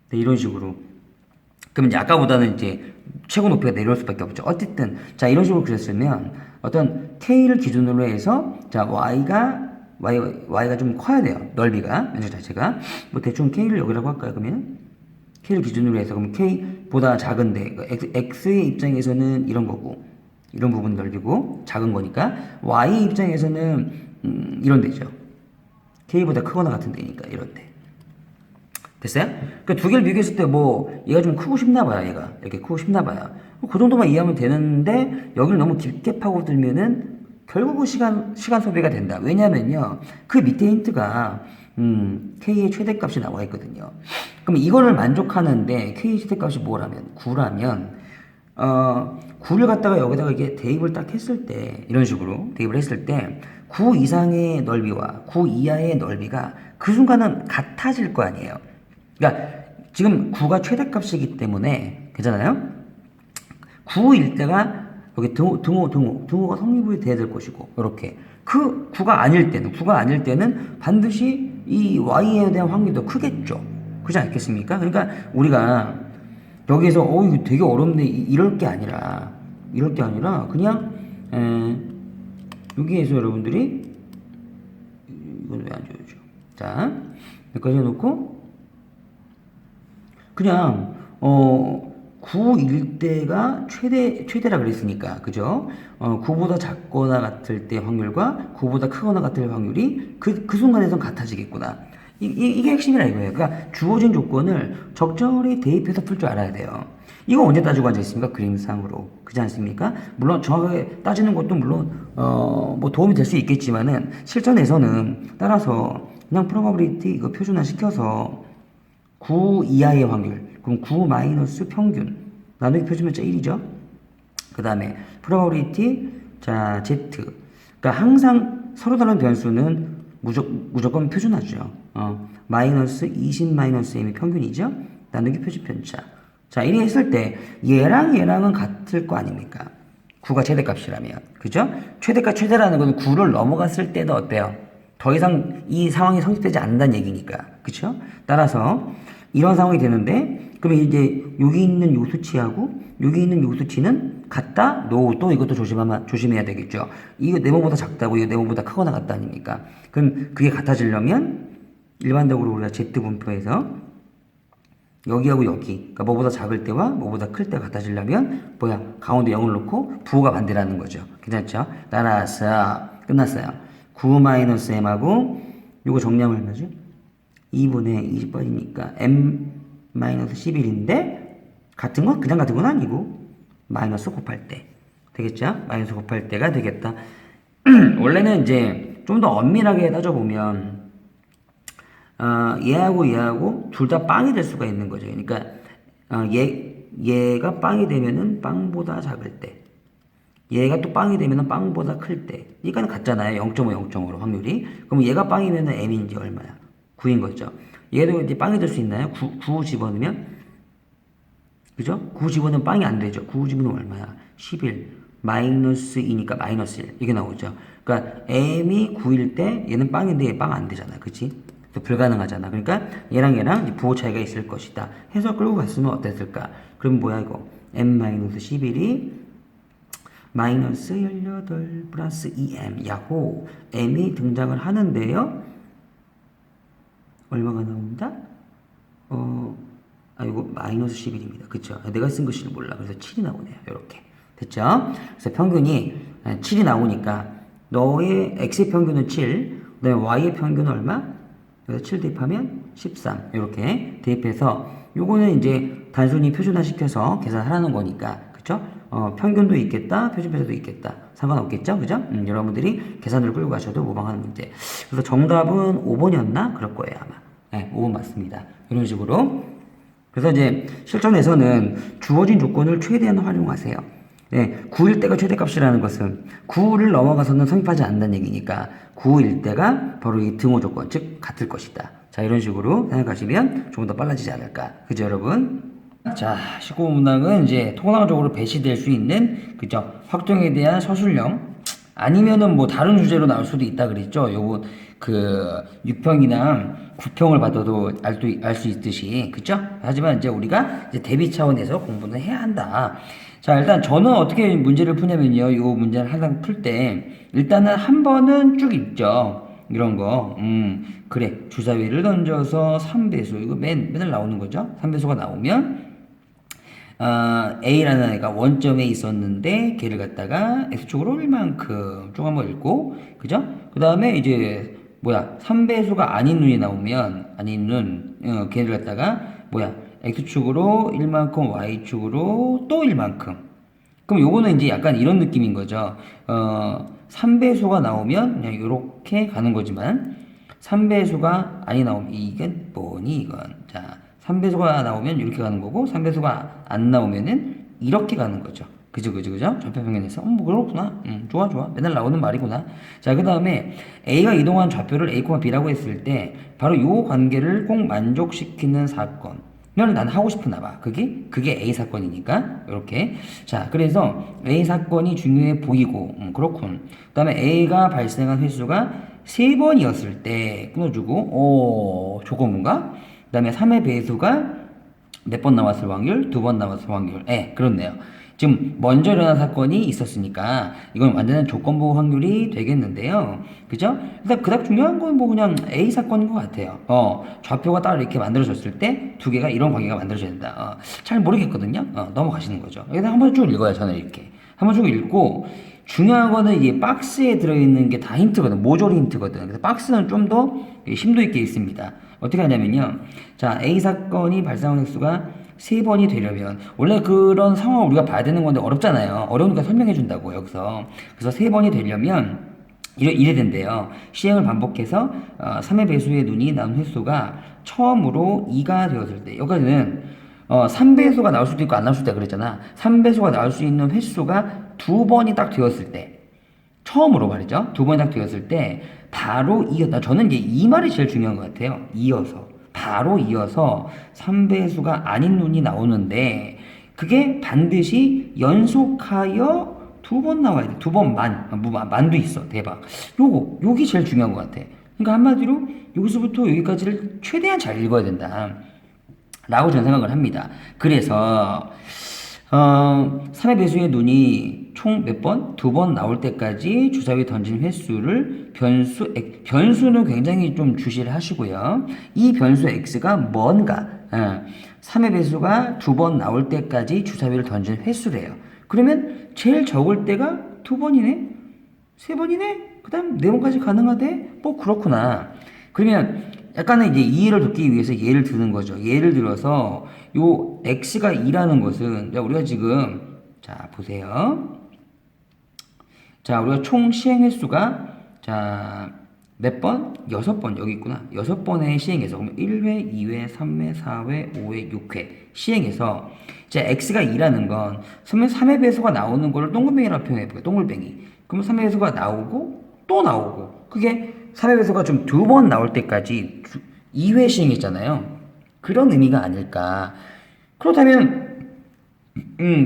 네, 이런 식으로 그러면 이제 아까보다는 이제 최고 높이가 내려올 수밖에 없죠. 어쨌든 자 이런 식으로 그렸으면 어떤 k를 기준으로 해서 자 y가 좀 커야 돼요. 넓이가 면적 자체가 뭐 대충 k를 여기라고 할까요? 그러면 k를 기준으로 해서 그러면 k보다 작은데 x의 입장에서는 이런 거고 이런 부분 넓이고 작은 거니까 y 입장에서는 이런 데죠. k보다 크거나 같은 데니까 이런 데. 됐어요? 그러니까 두 개를 비교했을 때 뭐 얘가 좀 크고 싶나 봐요. 얘가 이렇게 크고 싶나 봐요. 그 정도만 이해하면 되는데 여기를 너무 깊게 파고들면은 결국은 시간 소비가 된다. 왜냐면요 그 밑에 힌트가 k의 최대값이 나와 있거든요. 그럼 이거를 만족하는데 k의 최대값이 뭐라면 9라면 9를 갖다가 여기다가 이게 대입을 딱 했을 때 이런 식으로 대입을 했을 때 9 이상의 넓이와 9 이하의 넓이가 그 순간은 같아질 거 아니에요. 그러니까 지금 9가 최대값이기 때문에 괜찮아요? 9일 때가 여기 등호가 성립이 돼야 될 것이고 이렇게 그 9가 아닐 때는 반드시 이 y에 대한 확률도 크겠죠. 그렇지 않겠습니까? 그러니까 우리가 여기에서 이거 되게 어렵네 이럴 게 아니라 그냥 여기에서 여러분들이 이건 왜 안 지워져? 자 여기까지 해놓고 그냥 9일 때가 최대라 그랬으니까 그죠? 9보다 작거나 같을 때 확률과 9보다 크거나 같을 확률이 그 순간에선 같아지겠구나. 이게 핵심이라 이거예요. 그러니까 주어진 조건을 적절히 대입해서 풀 줄 알아야 돼요. 이거 언제 따지고 앉아있습니까? 그림상으로. 그렇지 않습니까? 물론 정확하게 따지는 것도 물론 뭐 도움이 될 수 있겠지만은 실전에서는 따라서 그냥 프로바빌리티 이거 표준화 시켜서 9 이하의 확률 그럼 9 마이너스 평균 나누기 표준면적 1이죠. 그 다음에 프로바빌리티 자 z 그러니까 항상 서로 다른 변수는 무조건 표준하죠. 마이너스 20 마이너스 m이 평균이죠. 나누기 표준편차. 자 이렇게 했을 때 얘랑은 같을 거 아닙니까? 9가 최대값이라면 그죠? 최대라는 건 9를 넘어갔을 때도 어때요? 더 이상 이 상황이 성립되지 않는다는 얘기니까 그쵸? 따라서 이런 상황이 되는데 그러면 이제 여기 있는 요 수치하고 여기 있는 요 수치는 같다? 또 이것도 조심해야 되겠죠. 이거 네모보다 작다고 이거 네모보다 크거나 같다 아닙니까? 그럼 그게 같아지려면 일반적으로 우리가 Z분표에서 여기하고 여기 그러니까 뭐보다 작을 때와 뭐보다 클 때가 같아지려면 가운데 0을 놓고 부호가 반대라는 거죠. 괜찮죠? 따라서 끝났어요. 9-m하고 요거 정리하면 얼마죠? 2분의 20 빠지니까 m-11인데 같은 건 그냥 같은 건 아니고 마이너스 곱할 때 되겠죠? 마이너스 곱할 때가 되겠다. 원래는 이제 좀 더 엄밀하게 따져보면 얘하고 둘 다 빵이 될 수가 있는 거죠. 그러니까 얘가 빵이 되면은 빵보다 작을 때 얘가 또 빵이 되면은 빵보다 클 때 이거는 같잖아요. 0.5, 0.5로 확률이. 그럼 얘가 빵이면은 m인지 얼마야? 9인 거죠. 얘도 이제 빵이 될 수 있나요? 9 집어넣으면 그죠? 9 집어넣으면 빵이 안 되죠. 9 집어넣으면 얼마야? 11 마이너스 2니까 마이너스 1 이게 나오죠. 그러니까 m이 9일 때 얘는 빵인데 얘 빵 안 되잖아. 그치? 불가능하잖아. 그러니까 얘랑 부호 차이가 있을 것이다. 해서 끌고 갔으면 어땠을까? 그럼 뭐야 이거? m-11이 마이너스 18 플러스 2m 야호 m이 등장을 하는데요. 얼마가 나옵니다? 이거 마이너스 11입니다. 그쵸? 내가 쓴 글씨를 몰라. 그래서 7이 나오네요. 이렇게. 됐죠? 그래서 평균이 7이 나오니까 너의 x의 평균은 7, 그 다음에 y의 평균은 얼마? 그래서 7 대입하면 13. 이렇게 대입해서 요거는 이제 단순히 표준화 시켜서 계산하라는 거니까. 그쵸? 평균도 있겠다, 표준편차도 있겠다. 상관없겠죠? 그죠? 여러분들이 계산을 끌고 가셔도 무방하는 문제. 그래서 정답은 5번이었나? 그럴 거예요, 아마. 네, 5번 맞습니다. 이런 식으로. 그래서 이제 실전에서는 주어진 조건을 최대한 활용하세요. 네, 9일 때가 최대값이라는 것은 9를 넘어가서는 성립하지 않는다는 얘기니까 9일 때가 바로 이 등호 조건, 즉 같을 것이다. 자, 이런 식으로 생각하시면 조금 더 빨라지지 않을까. 그죠, 여러분? 자, 19문항은 이제 통상적으로 배치될 수 있는, 그죠, 확정에 대한 서술형, 아니면은 뭐 다른 주제로 나올 수도 있다 그랬죠. 요거 그 6평이나 9평을 받아도 알 수 있듯이, 그죠? 하지만 이제 우리가 이제 대비 차원에서 공부는 해야 한다. 자, 일단 저는 어떻게 문제를 푸냐면요. 요 문제를 항상 풀 때 일단은 한 번은 쭉 읽죠. 이런 거. 그래. 주사위를 던져서 3배수. 이거 맨날 나오는 거죠. 3배수가 나오면 A라는 애가 원점에 있었는데 걔를 갖다가 X축으로 얼만큼 쭉 한번 읽고, 그죠? 그 다음에 이제 3배수가 아닌 눈이 나오면 아닌 눈, 걔를 갖다가 X축으로 1만큼, Y축으로 또 1만큼. 그럼 요거는 이제 약간 이런 느낌인 거죠. 3배수가 나오면 그냥 요렇게 가는 거지만 3배수가 아니 나오면 이건 뭐니 이건. 자, 3배수가 나오면 이렇게 가는 거고 3배수가 안 나오면은 이렇게 가는 거죠. 그죠? 좌표평면에서. 뭐 그렇구나. 좋아. 맨날 나오는 말이구나. 자, 그 다음에 A가 이동한 좌표를 A, B라고 했을 때 바로 요 관계를 꼭 만족시키는 사건. 난 하고 싶으나 봐. 그게 A 사건이니까. 이렇게. 자, 그래서 A 사건이 중요해 보이고, 그렇군. 그 다음에 A가 발생한 횟수가 3번이었을 때 끊어주고, 조건문가? 그 다음에 3의 배수가 몇 번 나왔을 확률? 2번 나왔을 확률. 그렇네요. 지금 먼저 일어난 사건이 있었으니까 이건 완전한 조건부 확률이 되겠는데요. 그죠? 그래서 그닥 중요한 건 뭐 그냥 A 사건인 것 같아요. 좌표가 딱 이렇게 만들어졌을 때 두 개가 이런 관계가 만들어져야 된다. 잘 모르겠거든요. 넘어가시는 거죠. 그래서 한번 쭉 읽어요. 저는 이렇게. 한번 쭉 읽고 중요한 거는 이게 박스에 들어있는 게 다 힌트거든. 모조리 힌트거든. 그래서 박스는 좀 더 심도 있게 있습니다. 어떻게 하냐면요. 자, A 사건이 발생한 횟수가 3번이 되려면 원래 그런 상황을 우리가 봐야 되는 건데 어렵잖아요. 어려우니까 설명해 준다고 여기서. 그래서 3번이 되려면 이래 된대요. 시행을 반복해서 3의 배수의 눈이 나온 횟수가 처음으로 2가 되었을 때, 여기까지는 3배수가 나올 수도 있고 안 나올 수도 있다 그랬잖아. 3배수가 나올 수 있는 횟수가 2번이 딱 되었을 때, 처음으로 말이죠. 2번이 딱 되었을 때 바로 이었다. 저는 이제 이 말이 제일 중요한 것 같아요. 바로 이어서 3배수가 아닌 눈이 나오는데 그게 반드시 연속하여 2번 나와야 돼. 2번만. 만도 있어. 대박. 요게 제일 중요한 것 같아. 그러니까 한마디로 여기서부터 여기까지를 최대한 잘 읽어야 된다. 라고 저는 생각을 합니다. 그래서 3의 배수의 눈이 총 몇 번? 2번 나올 때까지 주사위 던진 횟수를 변수는 굉장히 좀 주시를 하시고요. 이 변수 x가 뭔가 3의 배수가 2번 나올 때까지 주사위를 던진 횟수래요. 그러면 제일 적을 때가 2번이네? 3번이네? 그 다음 4번까지 가능하대? 뭐 그렇구나. 그러면 약간의 이제 이해를 돕기 위해서 예를 드는 거죠. 예를 들어서 요 x가 2라는 것은 우리가 지금 자 보세요. 자 우리가 총 시행 횟수가 몇 번? 6번 여기 있구나. 6번의 시행해서 그러면 1회, 2회, 3회, 4회, 5회, 6회 시행해서 자 x가 2라는 건 3의 배수가 나오는 거를 동글뱅이라고 표현해볼게요. 동글뱅이. 그러면 3의 배수가 나오고 또 나오고 그게 3의 배수가 좀 2번 나올 때까지 2회 시행했잖아요. 그런 의미가 아닐까. 그렇다면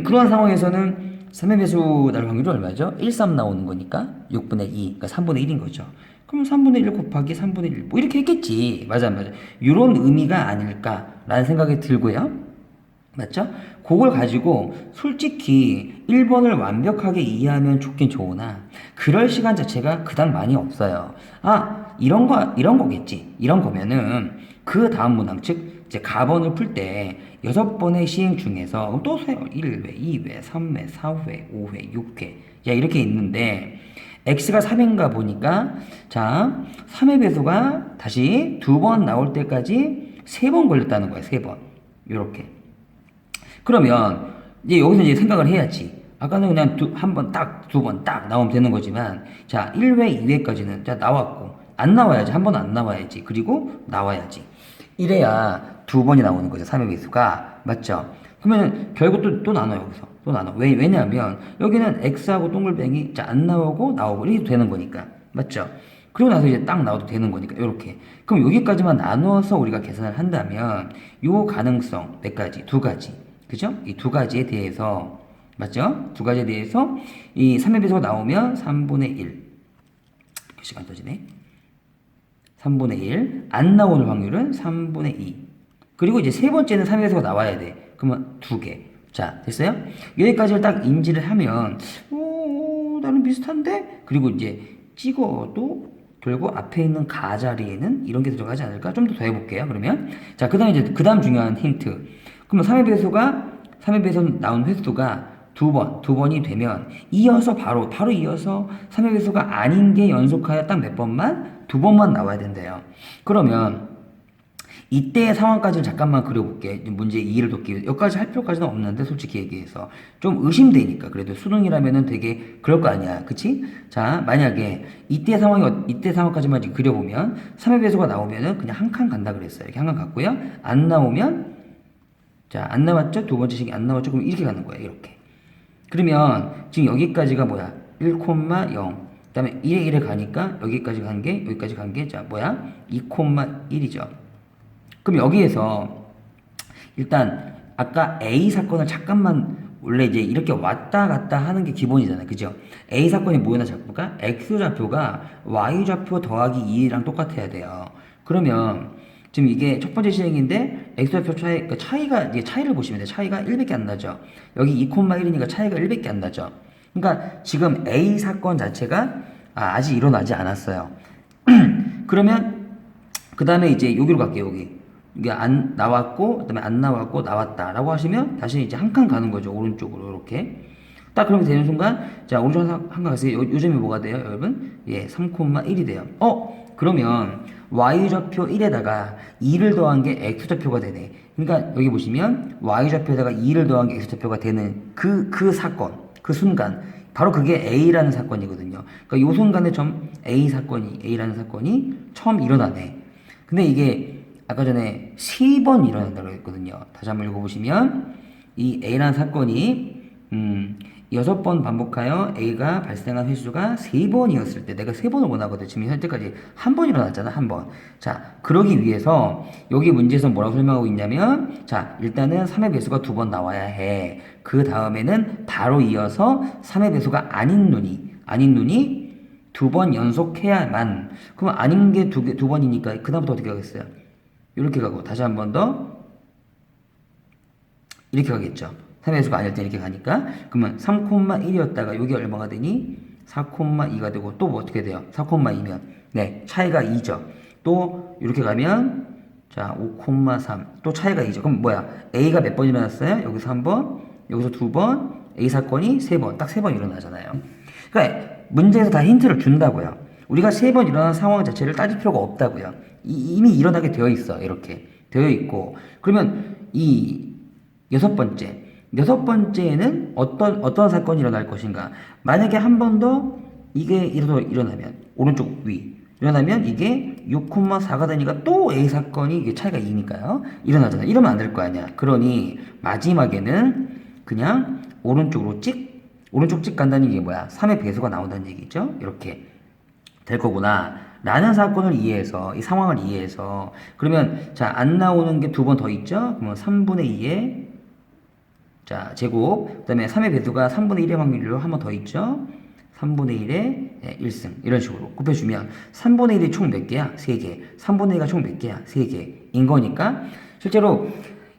그런 상황에서는 3의 배수 나올 확률이 얼마죠? 1, 3 나오는 거니까 6분의 2, 그러니까 3분의 1인 거죠. 그럼 3분의 1 곱하기 3분의 1, 뭐 이렇게 했겠지. 맞아. 이런 의미가 아닐까라는 생각이 들고요. 맞죠? 그걸 가지고 솔직히 1번을 완벽하게 이해하면 좋긴 좋으나 그럴 시간 자체가 그닥 많이 없어요. 아, 이런 거겠지. 이런 거면은 그 다음 문항, 즉, 이제 가번을 풀 때 6번의 시행 중에서 그럼 또 세요. 1회, 2회, 3회, 4회, 5회, 6회. 자, 이렇게 있는데 x가 3인가 보니까 자, 3의 배수가 다시 2번 나올 때까지 3번 걸렸다는 거예요. 3번. 요렇게. 그러면 이제 여기서 이제 생각을 해야지. 아까는 그냥 한 번 딱, 2번 딱 나오면 되는 거지만, 자, 1회, 2회까지는 자, 나왔고, 안 나와야지. 한 번 안 나와야지. 그리고 나와야지. 이래야 2번이 나오는 거죠. 3의 배수가. 맞죠? 그러면 결국 또 나눠, 여기서. 또 나눠. 왜냐하면, 여기는 x하고 동글뱅이, 자, 안 나오고, 나오고, 이렇게 되는 거니까. 맞죠? 그리고 나서 이제 딱 나와도 되는 거니까, 요렇게. 그럼 여기까지만 나누어서 우리가 계산을 한다면, 요 가능성, 몇 가지? 2가지. 그죠? 이 2가지에 대해서, 맞죠? 2가지에 대해서, 이 3의 배수가 나오면 3분의 1. 시간 떠지네. 3분의 1. 안 나오는 확률은 3분의 2. 그리고 이제 세 번째는 3의 배수가 나와야 돼. 그러면 2개. 자, 됐어요? 여기까지를 딱 인지를 하면, 나는 비슷한데? 그리고 이제 찍어도 결국 앞에 있는 가 자리에는 이런 게 들어가지 않을까? 좀 더 해볼게요, 그러면. 자, 그 다음에 이제, 그 다음 중요한 힌트. 그러면 3의 배수 나온 횟수가 2번이 되면 이어서 바로 이어서 3의 배수가 아닌 게 연속하여 딱 몇 번만? 2번만 나와야 된대요. 그러면 이때의 상황까지는 잠깐만 그려볼게. 문제 이해를 돕기 위해서. 여기까지 할 필요까지는 없는데, 솔직히 얘기해서. 좀 의심되니까. 그래도 수능이라면은 되게 그럴 거 아니야. 그치? 자, 만약에 이때 상황까지만 지금 그려보면, 3의 배수가 나오면은 그냥 한 칸 간다 그랬어요. 이렇게 한 칸 갔고요. 안 나오면, 자, 안 나왔죠? 두 번째 식이 안 나왔죠? 그럼 이렇게 가는 거예요. 이렇게. 그러면 지금 여기까지가 뭐야? 1,0. 그 다음에 1에 1에 가니까 여기까지 간 게, 자, 뭐야? 2,1이죠. 그럼 여기에서 일단 아까 A 사건을 잠깐만 원래 이제 이렇게 왔다 갔다 하는 게 기본이잖아요. 그죠? A 사건이 뭐였나 잡을까? X좌표가 Y좌표 더하기 2랑 똑같아야 돼요. 그러면 지금 이게 첫 번째 시행인데 X좌표 차이가 이게 차이를 보시면 돼요. 차이가 1밖에 안 나죠. 여기 2,1이니까 차이가 1밖에 안 나죠. 그러니까 지금 A 사건 자체가 아직 일어나지 않았어요. 그러면 그 다음에 이제 여기로 갈게요. 이게 안 나왔고, 그다음에 안 나왔고, 나왔다라고 하시면 다시 이제 한 칸 가는 거죠. 오른쪽으로 이렇게. 딱 그렇게 되는 순간, 자, 오른쪽 한 칸 가세요. 요점이 뭐가 돼요, 여러분? 예, 3,1이 돼요. 그러면 y좌표 1에다가 2를 더한 게 x좌표가 되네. 그러니까 여기 보시면 y좌표에다가 2를 더한 게 x좌표가 되는 그 사건, 그 순간. 바로 그게 A라는 사건이거든요. 그러니까 요 순간에 A라는 사건이 처음 일어나네. 근데 이게 아까 전에 3번 일어난다고 했거든요. 다시 한번 읽어보시면 이 A라는 사건이 6번 반복하여 A가 발생한 횟수가 3번이었을 때 내가 3번을 원하거든. 지금 현재까지 한 번 일어났잖아. 한 번. 자, 그러기 위해서 여기 문제에서 뭐라고 설명하고 있냐면 자, 일단은 3의 배수가 2번 나와야 해. 그 다음에는 바로 이어서 3의 배수가 아닌 눈이 2번 연속해야만. 그럼 아닌 게 두 번이니까 그 다음부터 어떻게 하겠어요? 이렇게 가고 다시 한 번 더 이렇게 가겠죠. 3의 배수가 아닐 때 이렇게 가니까 그러면 3,1이었다가 여기 얼마가 되니? 4,2가 되고 또 뭐 어떻게 돼요? 4,2면 네 차이가 2죠. 또 이렇게 가면 자 5,3 또 차이가 2죠. 그럼 뭐야? A가 몇 번 일어났어요? 여기서 한 번, 여기서 2번, A 사건이 3번, 딱 3번 일어나잖아요. 그러니까 문제에서 다 힌트를 준다고요. 우리가 3번 일어난 상황 자체를 따질 필요가 없다고요. 이미 일어나게 되어 있어. 이렇게 되어 있고 그러면 이 여섯 번째에는 어떤 사건이 일어날 것인가? 만약에 한 번 더 이게 일어나면 오른쪽 위 일어나면 이게 6,4가 되니까 또 A 사건이 이게 차이가 2니까요. 일어나잖아. 이러면 안 될 거 아니야. 그러니 마지막에는 그냥 오른쪽 찍 간다는 얘기 뭐야? 3의 배수가 나온다는 얘기죠. 이렇게 될 거구나. 라는 사건을 이해해서, 이 상황을 이해해서, 그러면, 자, 안 나오는 게 2번 더 있죠? 그러면 3분의 2에, 자, 제곱, 그 다음에 3의 배수가 3분의 1의 확률로 한 번 더 있죠? 3분의 1의 1승. 이런 식으로 곱해주면, 3분의 1이 총 몇 개야? 3개. 3분의 1가 총 몇 개야? 3개인 거니까, 실제로,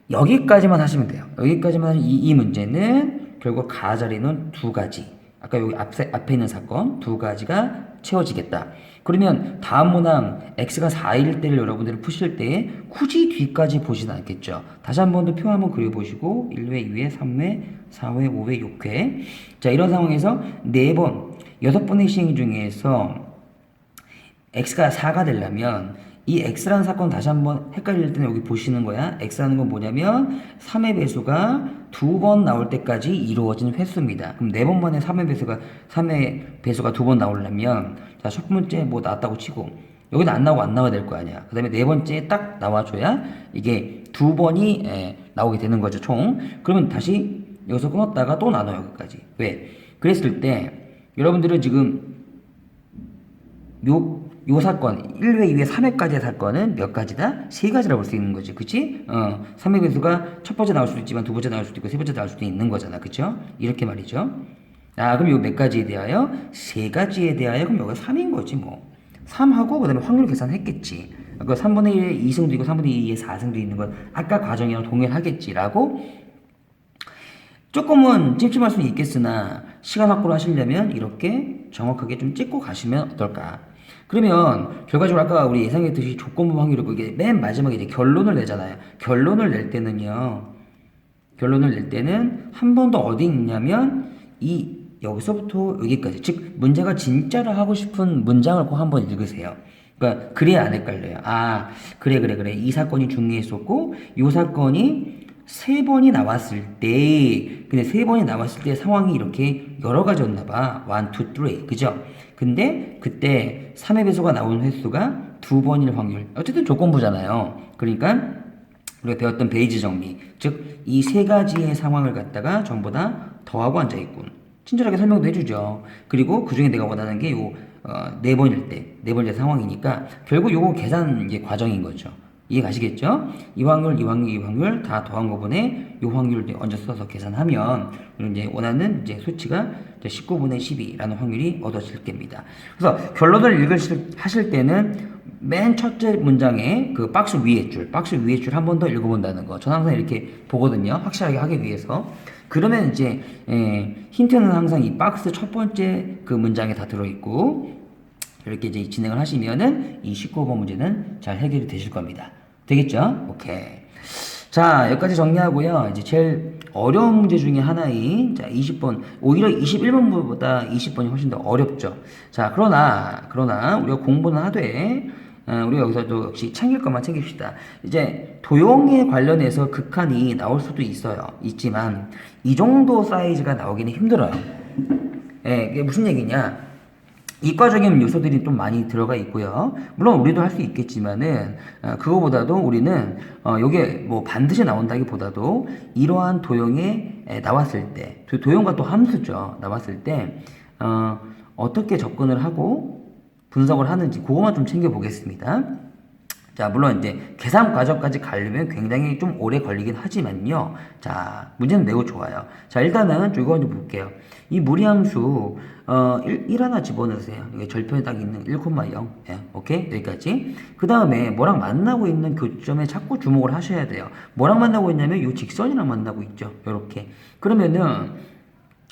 여기까지만 하시면 돼요. 여기까지만 하면 이 문제는 결국 가자리는 2가지. 아까 여기 앞에 있는 사건 두 가지가 채워지겠다. 그러면 다음 문항 x가 4일 때를 여러분들이 푸실 때 굳이 뒤까지 보진 않겠죠. 다시 한 번 더 표 한번 그려보시고 1회, 2회, 3회, 4회, 5회, 6회. 자, 이런 상황에서 4번, 6번의 시행 중에서 x가 4가 되려면 이 x라는 사건 다시 한번 헷갈릴 때는 여기 보시는 거야. x라는 건 뭐냐면 3의 배수가 2번 나올 때까지 이루어진 횟수입니다. 그럼 4번 만에 3의 배수가 2번 나오려면 자, 첫 번째 뭐 나왔다고 치고 여기는 안 나오고 안 나와야 될 거 아니야. 그 다음에 네 번째 딱 나와줘야 이게 2번이 나오게 되는 거죠, 총. 그러면 다시 여기서 끊었다가 또 나눠요, 여기까지. 왜? 그랬을 때 여러분들은 지금 요 사건 1회, 2회, 3회까지의 사건은 몇 가지다? 세 가지라고 볼 수 있는 거지. 그치? 3회 배수가 첫 번째 나올 수도 있지만 두 번째 나올 수도 있고 세 번째 나올 수도 있는 거잖아. 그쵸? 이렇게 말이죠. 아, 그럼 요 몇 가지에 대하여? 세 가지에 대하여 그럼 여기가 3인 거지 뭐. 3하고 그 다음에 확률 계산했겠지. 그 3분의 1에 2승도 있고 3분의 2에 4승도 있는 건 아까 과정이랑 동일하겠지라고 조금은 찝찝할 수는 있겠으나 시간 확보를 하시려면 이렇게 정확하게 좀 찍고 가시면 어떨까. 그러면 결과적으로 아까 우리 예상했듯이 조건부 확률을 이게 맨 마지막에 이제 결론을 내잖아요. 결론을 낼 때는 한 번 더 어디 있냐면 이 여기서부터 여기까지, 즉 문제가 진짜로 하고 싶은 문장을 꼭 한번 읽으세요. 그러니까 그래야 안 헷갈려요. 아, 그래. 이 사건이 중요했었고 이 사건이 세 번이 나왔을 때, 근데 세 번이 나왔을 때 상황이 이렇게 여러 가지였나 봐. 1, 2, 3. 그죠? 근데 그때 3의 배수가 나온 횟수가 두 번일 확률. 어쨌든 조건부잖아요. 그러니까 우리가 배웠던 베이지 정리. 즉, 이 세 가지의 상황을 갖다가 전부 다 더하고 앉아있군. 친절하게 설명도 해주죠. 그리고 그 중에 내가 원하는 게 네 번일 때 상황이니까 결국 요거 계산 이제 과정인 거죠. 이해 가시겠죠? 이 확률 다 더한 거분에 요 확률을 얹어 써서 계산하면 이제 원하는 이제 수치가 19분의 12라는 확률이 얻어질 겁니다. 그래서 결론을 하실 때는 맨 첫째 문장에 그 박스 위에 줄 한 번 더 읽어본다는 거. 저는 항상 이렇게 보거든요. 확실하게 하기 위해서. 그러면 이제 힌트는 항상 이 박스 첫 번째 그 문장에 다 들어있고 이렇게 이제 진행을 하시면은 이 19번 문제는 잘 해결이 되실 겁니다. 되겠죠? 오케이. 자, 여기까지 정리하고요. 이제 제일 어려운 문제 중에 하나인, 자, 20번. 오히려 21번보다 20번이 훨씬 더 어렵죠. 자, 그러나, 우리가 공부는 하되, 우리가 여기서도 역시 챙길 것만 챙깁시다. 이제 도형에 관련해서 극한이 나올 수도 있지만, 이 정도 사이즈가 나오기는 힘들어요. 이게 무슨 얘기냐? 이과적인 요소들이 좀 많이 들어가 있고요. 물론 우리도 할 수 있겠지만은 그거보다도 우리는 요게 뭐 반드시 나온다기보다도 이러한 도형에 나왔을 때 도형과 또 함수죠. 나왔을 때 어떻게 접근을 하고 분석을 하는지 그것만 좀 챙겨 보겠습니다. 자, 물론 이제 계산 과정까지 가려면 굉장히 좀 오래 걸리긴 하지만요. 자, 문제는 매우 좋아요. 자, 일단은 이거 좀 볼게요. 이 무리함수 1 하나 집어넣으세요. 이게 절편에 딱 있는 1,0. 예, 오케이? 여기까지. 그 다음에 뭐랑 만나고 있는 교점에 자꾸 주목을 하셔야 돼요. 뭐랑 만나고 있냐면 이 직선이랑 만나고 있죠. 요렇게. 그러면은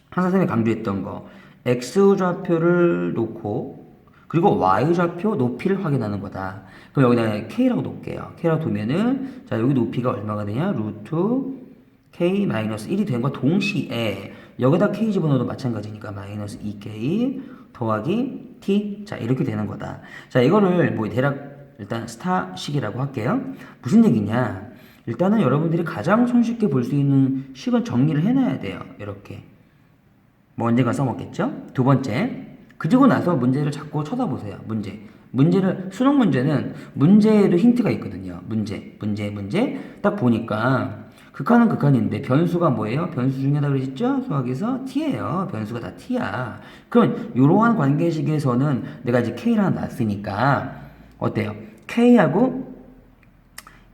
항상 선생님이 강조했던 거 x좌표를 놓고 그리고 y좌표 높이를 확인하는 거다. 그럼 여기다 k라고 놓을게요. k라고 두면은 자, 여기 높이가 얼마가 되냐? 루트 k-1이 된 거 동시에 여기다 k 집어넣어도 마찬가지니까 마이너스 2k 더하기 t. 자, 이렇게 되는 거다. 자, 이거를 뭐 대략 일단 스타식이라고 할게요. 무슨 얘기냐? 일단은 여러분들이 가장 손쉽게 볼 수 있는 식은 정리를 해놔야 돼요. 이렇게. 뭐 언젠가 써먹겠죠? 두 번째. 그리고 나서 문제를 자꾸 쳐다보세요. 수능 문제는 문제에도 힌트가 있거든요. 문제. 딱 보니까 극한은 극한인데 변수가 뭐예요? 변수 중에다 그랬죠? 수학에서 t예요. 변수가 다 t야. 그럼 이러한 관계식에서는 내가 이제 k를 하나 놨으니까 어때요? k하고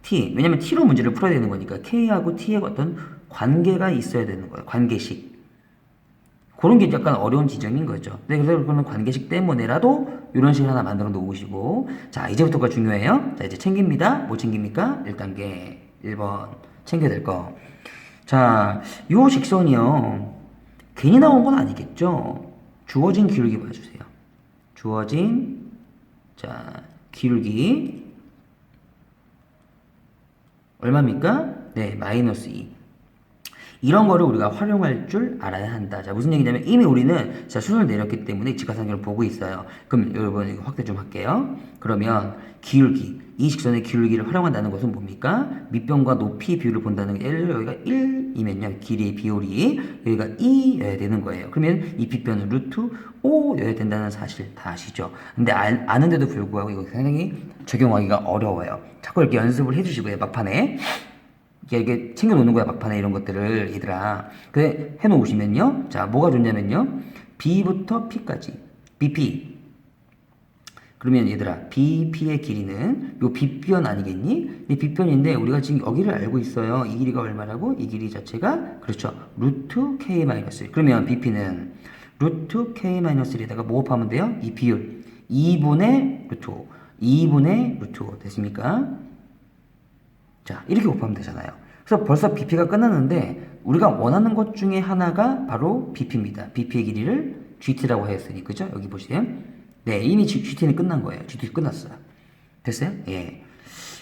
t. 왜냐면 t로 문제를 풀어야 되는 거니까 k하고 t의 어떤 관계가 있어야 되는 거예요. 관계식. 그런 게 약간 어려운 지점인 거죠. 네, 그래서 그런 관계식 때문에라도 이런 식을 하나 만들어 놓으시고, 자, 이제부터가 중요해요. 자, 이제 챙깁니다. 뭐 챙깁니까? 1단계 1번 챙겨야 될 거. 자, 요 직선이요. 괜히 나온 건 아니겠죠? 주어진 기울기 봐주세요. 주어진, 자, 기울기. 얼마입니까? 네, 마이너스 2. 이런 거를 우리가 활용할 줄 알아야 한다. 자, 무슨 얘기냐면 이미 우리는 자, 수선을 내렸기 때문에 직각삼각형을 보고 있어요. 그럼 여러분 이거 확대 좀 할게요. 그러면 기울기, 이 직선의 기울기를 활용한다는 것은 뭡니까? 밑변과 높이 비율을 본다는 게 여기가 1이면요. 길이의 비율이 여기가 2여야 되는 거예요. 그러면 이 빗변은 루트 5여야 된다는 사실 다 아시죠? 근데 아는데도 불구하고 이거 상당히 적용하기가 어려워요. 자꾸 이렇게 연습을 해주시고요. 막판에. 이게 챙겨놓는 거야, 막판에 이런 것들을, 얘들아. 그래, 해놓으시면요. 자, 뭐가 좋냐면요. B부터 P까지. BP. 그러면 얘들아, BP의 길이는 요 빗변 아니겠니? 이 빗변인데, 우리가 지금 여기를 알고 있어요. 이 길이가 얼마라고? 이 길이 자체가, 그렇죠. 루트 K-1. 그러면 BP는 루트 K-1에다가 뭐 곱하면 돼요? 이 비율. 2분의 루트 5. 2분의 루트 5. 됐습니까? 자, 이렇게 곱하면 되잖아요. 그래서 벌써 BP가 끝났는데 우리가 원하는 것 중에 하나가 바로 BP입니다. BP의 길이를 GT라고 했으니 그죠? 여기 보세요. 네, 이미 GT는 끝난 거예요. GT 끝났어요. 됐어요? 예.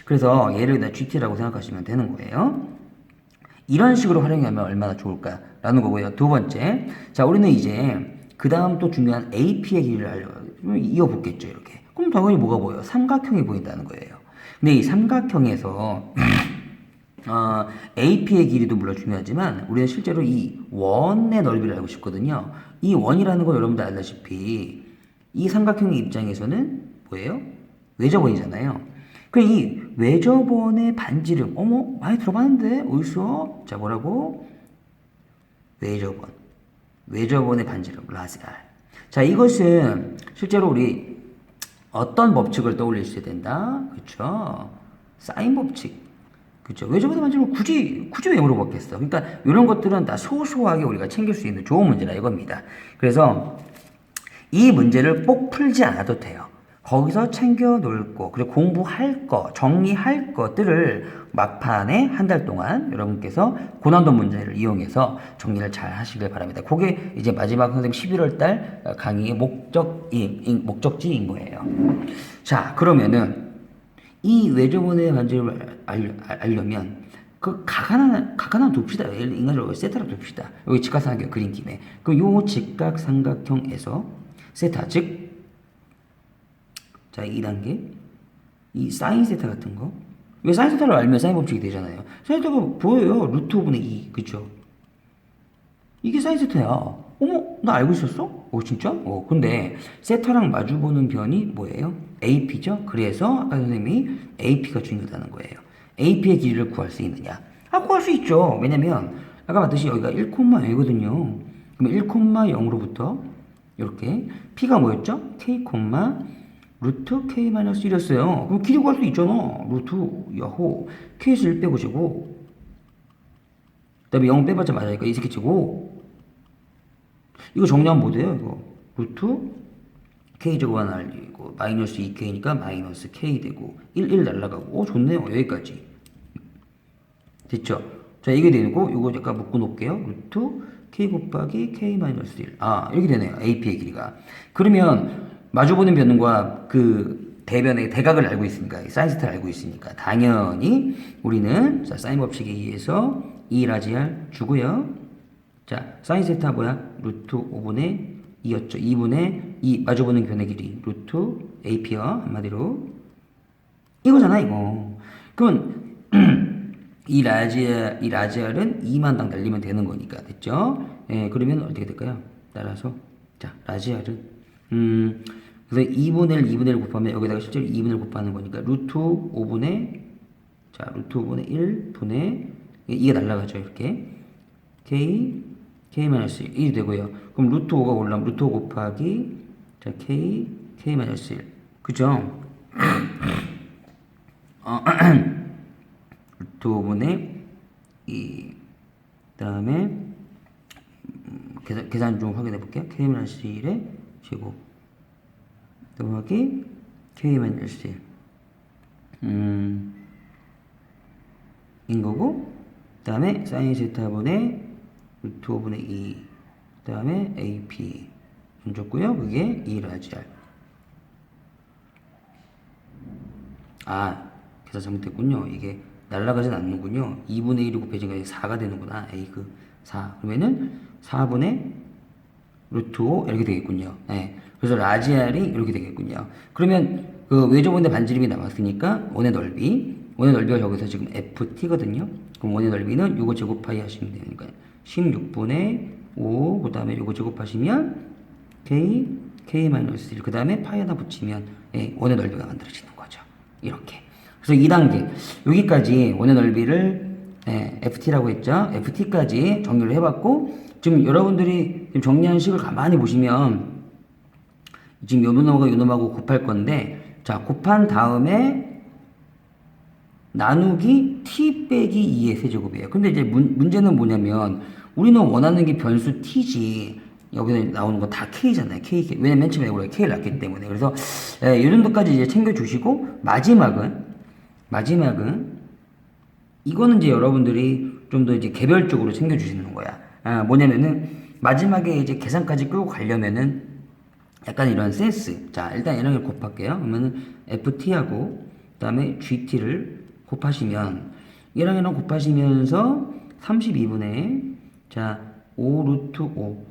그래서 얘를 그냥 GT라고 생각하시면 되는 거예요. 이런 식으로 활용하면 얼마나 좋을까라는 거고요. 두 번째, 자, 우리는 이제 그 다음 또 중요한 AP의 길이를 이어붙겠죠, 이렇게. 그럼 당연히 뭐가 보여요? 삼각형이 보인다는 거예요. 근데 이 삼각형에서 AP의 길이도 물론 중요하지만 우리는 실제로 이 원의 넓이를 알고 싶거든요. 이 원이라는 건 여러분들 알다시피 이 삼각형의 입장에서는 뭐예요? 외접원이잖아요. 그럼 이 외접원의 반지름, 어머 많이 들어봤는데 어디서? 자, 뭐라고? 외접원. 외접원의 반지름, 라지알. 자, 이것은 실제로 우리 어떤 법칙을 떠올릴 수 있어야 된다? 그쵸? 사인 법칙. 그쵸? 외접원의 반지름을 굳이 왜 물어봤겠어? 그러니까 이런 것들은 다 소소하게 우리가 챙길 수 있는 좋은 문제라 이겁니다. 그래서 이 문제를 꼭 풀지 않아도 돼요. 거기서 챙겨 놓을 거, 그리고 공부할 거, 정리할 것들을 막판에 한 달 동안 여러분께서 고난도 문제를 이용해서 정리를 잘 하시길 바랍니다. 그게 이제 마지막 선생님 11월 달 강의의 목적지인 거예요. 자, 그러면은 이 외접원의 반지를 알려면 그 각하나 둡시다. 인간적으로 세타를 둡시다. 여기 직각삼각형 그린 김에. 그럼 요 직각삼각형에서 세타, 즉, 자, 2단계. 이 사인 세타 같은 거. 왜 사인 세타를 알면 사인 법칙이 되잖아요. 사인 세타가 보여요. 루트 5분의 2. 그쵸? 이게 사인 세타야. 어머, 나 알고 있었어? 진짜? 근데 세타랑 마주보는 변이 뭐예요? AP죠? 그래서 아까 선생님이 AP가 중요하다는 거예요. AP의 길이를 구할 수 있느냐? 구할 수 있죠. 왜냐면 아까 봤듯이 여기가 1,0거든요. 그러면 1,0으로부터 이렇게 P가 뭐였죠? K, 루트 K-1이었어요. 그럼 길이 구할 수 있잖아. 루트, 야호. K에서 1 빼고시고 그 다음에 0 빼봤자 맞으니까 이 새끼 치고 이거 정리하면 뭐 돼요? 이거 루트 K제곱 하나 알리고 마이너스 2K니까 마이너스 K 되고 1 날라가고 좋네요. 여기까지 됐죠? 자, 이게 되고 이거 약간 묶어 놓을게요. 루트 K 곱하기 K 마이너스 1. 이렇게 되네요. AP의 길이가. 그러면 마주보는 변과 그 대변의 대각을 알고 있으니까, 사인 세타를 알고 있으니까 당연히 우리는 자, 사인 법칙에 의해서 2 라지알 주고요. 자, 사인 세타 뭐야? 루트 5분의 2였죠. 2분의 2 마주보는 변의 길이 루트 AP요. 한마디로 이거잖아, 이거. 그럼 이 라지알은 2만당 날리면 되는 거니까 됐죠? 예, 그러면 어떻게 될까요? 따라서 자, 라지알은 그래서 2분의 1, 2분의 1 곱하면 여기다가 실제로 2분의 1 곱하는 거니까 루트 5분의 자, 루트 5분의 1분의 이게 날라가죠, 이렇게. K-1이 되고요. 그럼 루트 5가 올라오면 루트 5 곱하기 자, K-1. 그죠? 루트 5분의 2. 그 다음에 계산 좀 확인해 볼게요. K-1의 제곱 더하기 K-1 인 거고 그 다음에 사인 세타분의 루트 5분의 2 그 다음에 AP 줬고요. 그게 2라지 R. 아, 계산 잘못됐군요. 이게 날아가진 않는군요. 2분의 1이 곱해지니까 4가 되는구나. A 4. 그러면은 4분의 루트 5 이렇게 되겠군요. 네. 그래서 라지 R이 이렇게 되겠군요. 그러면 그 외접원의 반지름이 남았으니까 원의 넓이가 저기서 지금 FT거든요. 그럼 원의 넓이는 요거 제곱하기 하시면 되니까 16분의 5, 그 다음에 요거 제곱하시면 K-1, 그 다음에 파이 하나 붙이면 원의 넓이가 만들어지는 거죠. 이렇게. 그래서 2단계. 여기까지 원의 넓이를 FT라고 했죠. FT까지 정리를 해봤고, 지금 여러분들이 지금 정리한 식을 가만히 보시면, 지금 요 놈하고 요 놈하고 곱할 건데, 자, 곱한 다음에 나누기 t 빼기 2의 세제곱이에요. 근데 이제 문제는 뭐냐면, 우리는 원하는 게 변수 t지, 여기서 나오는 거 다 k잖아요. k. 왜냐면 맨 처음에 우리가 k를 낳기 때문에. 그래서 이 정도까지 이제 챙겨주시고, 마지막은 이거는 이제 여러분들이 좀 더 이제 개별적으로 챙겨주시는 거야. 뭐냐면은 마지막에 이제 계산까지 끌고 가려면은 약간 이런 센스. 자, 일단 얘랑 곱할게요. 그러면은 FT하고 그다음에 GT를 곱하시면 얘랑 곱하시면서 32분의 자, 5 루트 5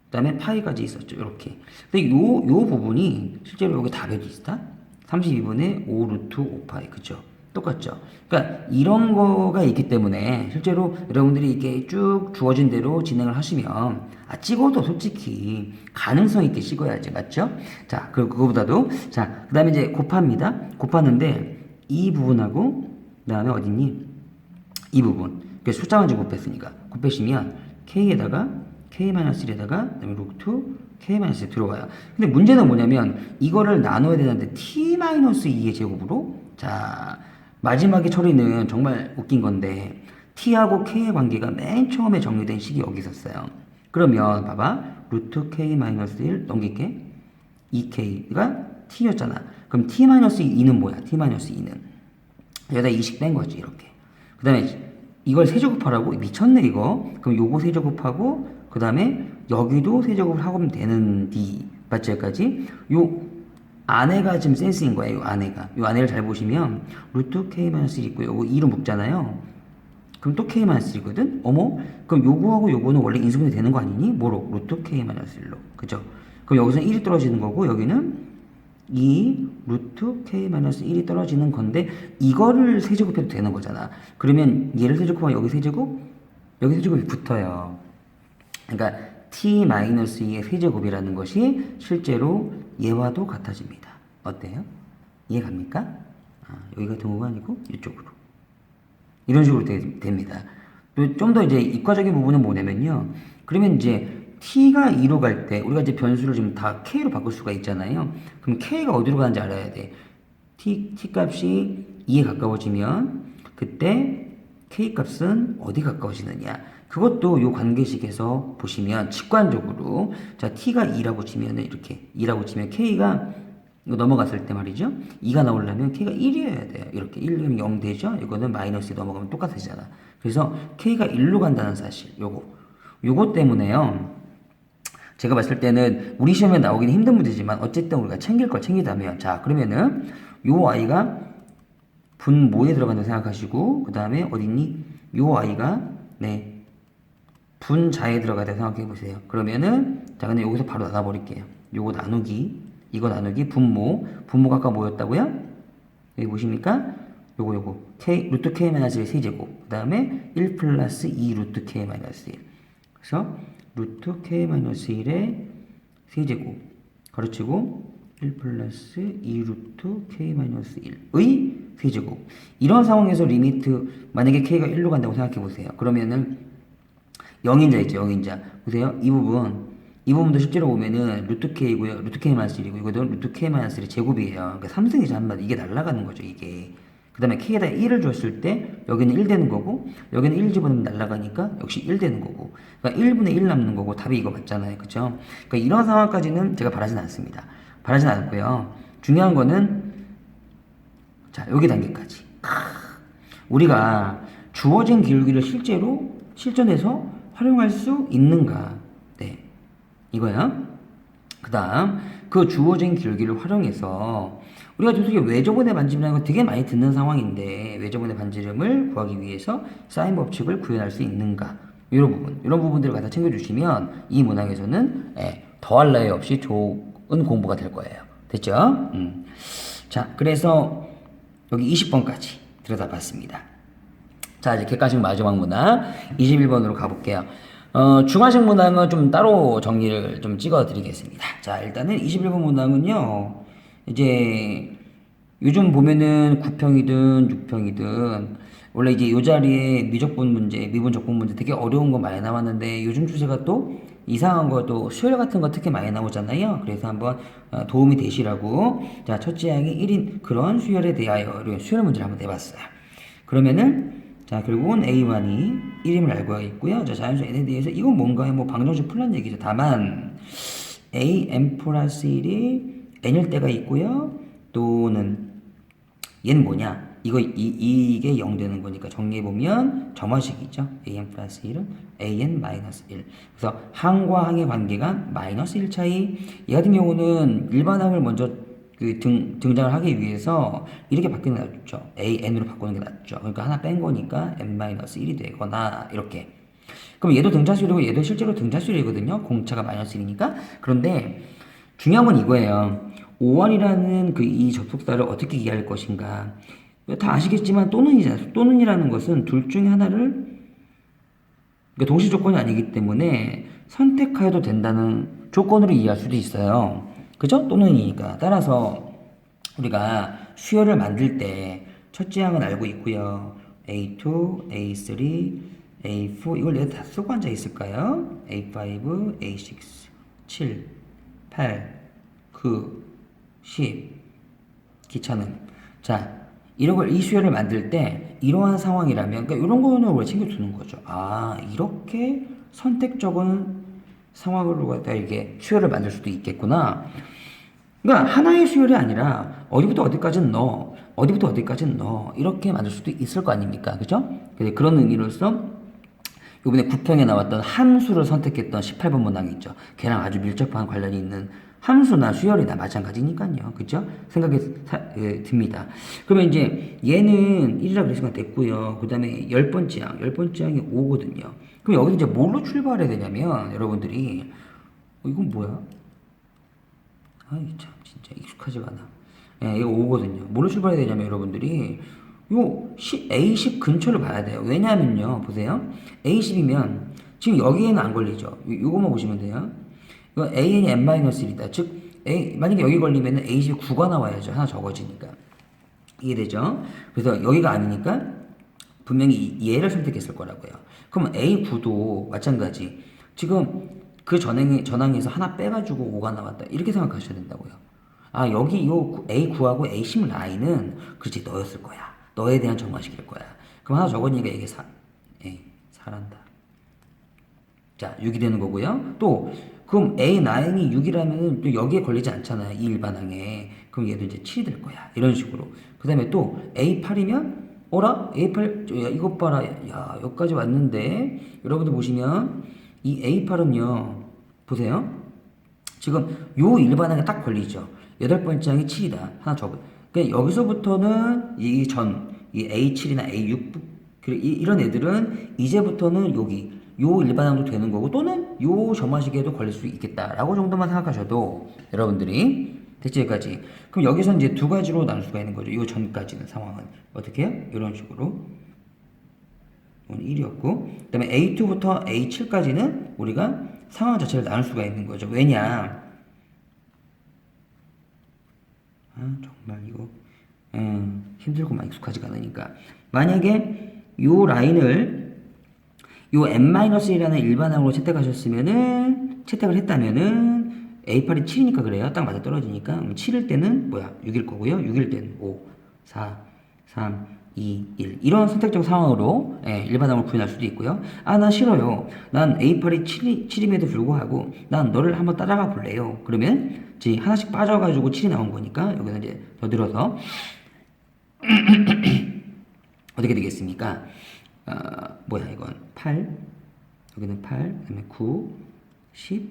그다음에 파이까지 있었죠. 이렇게. 근데 요 부분이 실제로 여기 답에도 있다. 32분의 5 루트 5 파이. 그죠? 똑같죠. 그러니까 이런 거가 있기 때문에 실제로 여러분들이 이게 쭉 주어진 대로 진행을 하시면 찍어도 솔직히 가능성 있게 찍어야지. 맞죠? 자, 그거보다도 자, 그다음에 이제 곱합니다. 곱하는데 이 부분하고 그다음에 어딨니? 이 부분. 숫자만 지금 곱했으니까 곱하시면 k에다가 k-1에다가 그다음에 루트 k-1 들어가요. 근데 문제는 뭐냐면 이거를 나눠야 되는데 t-2의 제곱으로 자 마지막에 처리는 정말 웃긴 건데 t하고 k의 관계가 맨 처음에 정리된 식이 여기 있었어요. 그러면 봐봐 루트 k-1 넘길게 2k가 t였잖아. 그럼 t-2는 뭐야? t-2는 여기다 20 뺀 거지 이렇게. 그 다음에 이걸 세제곱하라고? 미쳤네 이거. 그럼 요거 세제곱하고 그 다음에 여기도 세제곱을 하면 되는 D 맞죠? 여기까지 요 안에가 지금 센스인 거예요. 요 안에를 잘 보시면 루트 K-1 있고 요거 2로 묶잖아요. 그럼 또 K-1이거든? 어머? 그럼 요거하고 요거는 원래 인수분해 되는 거 아니니? 뭐로? 루트 K-1로. 그죠? 그럼 여기서는 1이 떨어지는 거고 여기는 2 루트 K-1이 떨어지는 건데 이거를 세제곱해도 되는 거잖아. 그러면 얘를 세제곱하면 여기 세제곱이 붙어요. 그러니까 t-2의 세제곱이라는 것이 실제로 얘와도 같아집니다. 어때요? 이해 갑니까? 여기가 등호가 아니고 이쪽으로. 이런 식으로 됩니다. 또 좀 더 이제 이과적인 부분은 뭐냐면요. 그러면 이제 t가 2로 갈 때 우리가 이제 변수를 지금 다 k로 바꿀 수가 있잖아요. 그럼 k가 어디로 가는지 알아야 돼. t 값이 2에 가까워지면 그때 k 값은 어디 가까워지느냐. 그것도 요 관계식에서 보시면 직관적으로 자 t가 2라고 치면은 이렇게 2라고 치면 k가 이거 넘어갔을 때 말이죠. 2가 나오려면 k가 1이어야 돼요. 이렇게 1이면 0 되죠. 이거는 마이너스 넘어가면 똑같아지잖아. 그래서 k가 1로 간다는 사실. 요거 때문에요. 제가 봤을 때는 우리 시험에 나오기는 힘든 문제지만 어쨌든 우리가 챙길 걸 챙기자면 자 그러면은 요 i가 분모에 들어간다고 생각하시고 그 다음에 어딨니? 요 i가 분자에 들어가다 생각해 보세요. 그러면은 자 근데 여기서 바로 나눠 버릴게요. 요거 나누기 이거 나누기 분모가 아까 뭐였다고요? 여기 보십니까? 요거 k 루트 k-1의 세제곱 그 다음에 1 플러스 2 루트 k-1 그래서 루트 k-1의 세제곱 가르치고 1 플러스 2 루트 k-1의 세제곱 이런 상황에서 리미트 만약에 k가 1로 간다고 생각해 보세요. 그러면은 0인자 있죠. 0인자 보세요. 이 부분도 실제로 보면은 루트 k고요. 루트 k-1이고 이거도 루트 k-1의 제곱이에요. 그러니까 3승이죠. 한마디 이게 날아가는 거죠. 이게 그 다음에 k에다 1을 줬을 때 여기는 1 되는 거고 여기는 1 집어넣으면 날아가니까 역시 1 되는 거고 그러니까 1분의 1 남는 거고 답이 이거 맞잖아요. 그죠? 그러니까 이런 상황까지는 제가 바라진 않습니다. 바라진 않고요. 중요한 거는 자 여기 단계까지 우리가 주어진 기울기를 실제로 실전에서 활용할 수 있는가 이거야. 그 다음, 그 주어진 기울기를 활용해서 우리가 솔직히 외접원의 반지름이라는 거 되게 많이 듣는 상황인데 외접원의 반지름을 구하기 위해서 사인 법칙을 구현할 수 있는가? 이런 부분들을 갖다 챙겨주시면 이 문항에서는 더할 나위 없이 좋은 공부가 될 거예요. 됐죠? 자, 그래서 여기 20번까지 들여다봤습니다. 자, 이제 객관식 마지막 문항 21번으로 가볼게요. 중화식 문항은 좀 따로 정리를 좀 찍어 드리겠습니다. 자, 일단은 21번 문항은요, 이제 요즘 보면은 9평이든 6평이든 원래 이제 요 자리에 미적분 문제, 미분 적분 문제 되게 어려운 거 많이 나왔는데 요즘 추세가 또 이상한 것도 수열 같은 거 특히 많이 나오잖아요. 그래서 한번 도움이 되시라고 자, 첫째 항이 1인 그런 수열에 대하여 이런 수열 문제를 한번 내봤어요. 그러면은 자, 결국은 A1이 1임을 알고 있고요. 자, 자연수 n에 대해서 이건 뭔가요? 뭐 방정식 풀란 얘기죠. 다만 an 플러스 1이 n일 때가 있고요. 또는 얘는 뭐냐? 이게 0 되는 거니까 정리해보면 점화식이죠. an 플러스 1은 an 마이너스 1. 그래서 항과 항의 관계가 마이너스 1 차이. 이 같은 경우는 일반 항을 먼저 등장을 하기 위해서 이렇게 바뀌는 게 낫죠. an으로 바꾸는 게 낫죠. 그러니까 하나 뺀 거니까 n-1이 되거나 이렇게. 그럼 얘도 등차수열이고 얘도 실제로 등차수열이거든요. 공차가 마이너스 1이니까. 그런데 중요한 건 이거예요. 5원이라는 이 접속사를 어떻게 이해할 것인가. 다 아시겠지만 또는이잖아요. 또는이라는 것은 둘 중에 하나를 그러니까 동시 조건이 아니기 때문에 선택하여도 된다는 조건으로 이해할 수도 있어요. 그죠? 또는이니까. 따라서 우리가 수열을 만들 때 첫째 항은 알고 있고요. A2, A3, A4 이걸 내가 다 쓰고 앉아 있을까요? A5, A6, 7, 8, 9, 10 귀찮음. 자, 이런 걸 이 수열을 만들 때 이러한 상황이라면 그러니까 이런 거는 우리가 챙겨두는 거죠. 아, 이렇게 선택적인 상황으로 갖다 이게 수열을 만들 수도 있겠구나. 그러니까 하나의 수열이 아니라 어디부터 어디까지는 넣어, 어디부터 어디까지는 넣어 이렇게 만들 수도 있을 거 아닙니까, 그죠? 그런 의미로서 이번에 9평에 나왔던 함수를 선택했던 18번 문항이 있죠. 걔랑 아주 밀접한 관련이 있는 함수나 수열이나 마찬가지니까요. 그죠? 생각이 듭니다. 그러면 이제 얘는 1이라 그랬으니까 됐고요. 그 다음에 10번째 항, 10번째 항이 5거든요. 그럼 여기서 이제 뭘로 출발해야 되냐면 여러분들이 이건 뭐야? 아이 참 진짜 익숙하지가 않아. 예, 이거 5거든요. 뭘로 출발해야 되냐면 여러분들이 A10 근처를 봐야 돼요. 왜냐면요. 보세요. A10이면 지금 여기에는 안 걸리죠. 요거만 보시면 돼요. 이거 AN이 n-1이다. 즉 만약에 여기 걸리면 A10이 9가 나와야죠. 하나 적어지니까. 이해되죠? 그래서 여기가 아니니까 분명히 얘를 선택했을 거라고요. 그럼 A9도 마찬가지. 지금 그 전항에서 하나 빼가지고 5가 나왔다. 이렇게 생각하셔야 된다고요. 아, 여기 요 A9하고 A10 라인은 그렇지 너였을 거야. 너에 대한 정화식일 거야. 그럼 하나 적으니까 이게 4란다. 자, 6이 되는 거고요. 또 그럼 A9이 6이라면은 또 여기에 걸리지 않잖아요. 이 일반항에. 그럼 얘도 이제 7이 될 거야. 이런 식으로. 그 다음에 또 A8이면 어라? A8 야, 이것 봐라. 야, 여기까지 왔는데 여러분들 보시면 이 A8은요. 보세요. 지금 요 일반항에 딱 걸리죠. 8번째 항이 7이다. 하나 적어. 그러니까 여기서부터는 이 A7이나 A6 이런 애들은 이제부터는 여기 요 일반항도 되는 거고 또는 요 점화시계도 걸릴 수 있겠다라고 정도만 생각하셔도 여러분들이 됐죠 여기까지. 그럼 여기서 이제 두 가지로 나눌 수가 있는 거죠. 요 전까지는 상황은 어떻게 해요? 이런 식으로 1이었고 그 다음에 A2부터 A7까지는 우리가 상황 자체를 나눌 수가 있는 거죠. 왜냐? 아 정말 이거 힘들고만 익숙하지가 않으니까 만약에 요 라인을 요 n-1이라는 일반항으로 채택을 했다면은 A8이 7이니까 그래요. 딱 맞아 떨어지니까 7일 때는 뭐야? 6일 거고요. 6일 때는 5, 4, 3, 2, 1 이런 선택적 상황으로 일반항을 구현할 수도 있고요. 아, 나 싫어요. 난 A8이 7임에도 불구하고 난 너를 한번 따라가 볼래요. 그러면 이제 하나씩 빠져가지고 7이 나온 거니까 여기서 이제 더 늘어서 어떻게 되겠습니까? 뭐야 이건 8 여기는 8 그다음에 9 10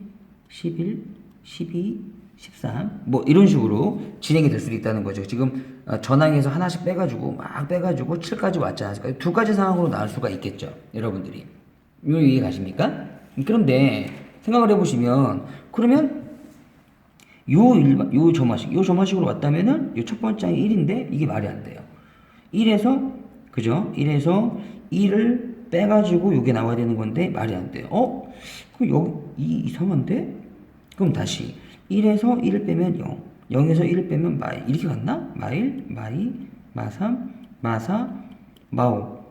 11, 12, 13, 뭐 이런 식으로 진행이 될 수도 있다는 거죠. 지금 전항에서 하나씩 빼가지고 막 빼가지고 7까지 왔잖아요. 그러니까 두 가지 상황으로 나올 수가 있겠죠. 여러분들이. 요 이해 가십니까? 그런데 생각을 해보시면 그러면 요 점화식으로 왔다면은 요 첫 번째 항이 1인데 이게 말이 안 돼요. 1에서 그죠? 1에서 1을 빼가지고 요게 나와야 되는 건데 말이 안 돼요. 그럼 여기 이상한데? 그럼 다시 1에서 1을 빼면 0, 0에서 1을 빼면 마일 이렇게 갔나? 마일, 마이, 마삼, 마사, 마오.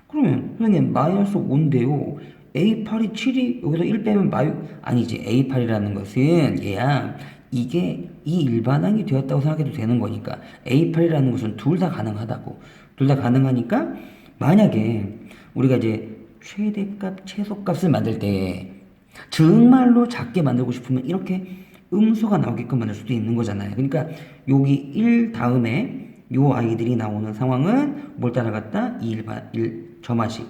그러면 선생님 마이너스 5인데요. A8이 7이 여기서 1 빼면 아니지. A8이라는 것은 얘야 이게 이 일반항이 되었다고 생각해도 되는 거니까 A8이라는 것은 둘 다 가능하다고. 둘 다 가능하니까 만약에 우리가 이제 최대값, 최소값을 만들 때 정말로 작게 만들고 싶으면 이렇게 음수가 나오게끔 만들 수도 있는 거잖아요. 그러니까 여기 1 다음에 요 아이들이 나오는 상황은 뭘 따라갔다? 1 점화식.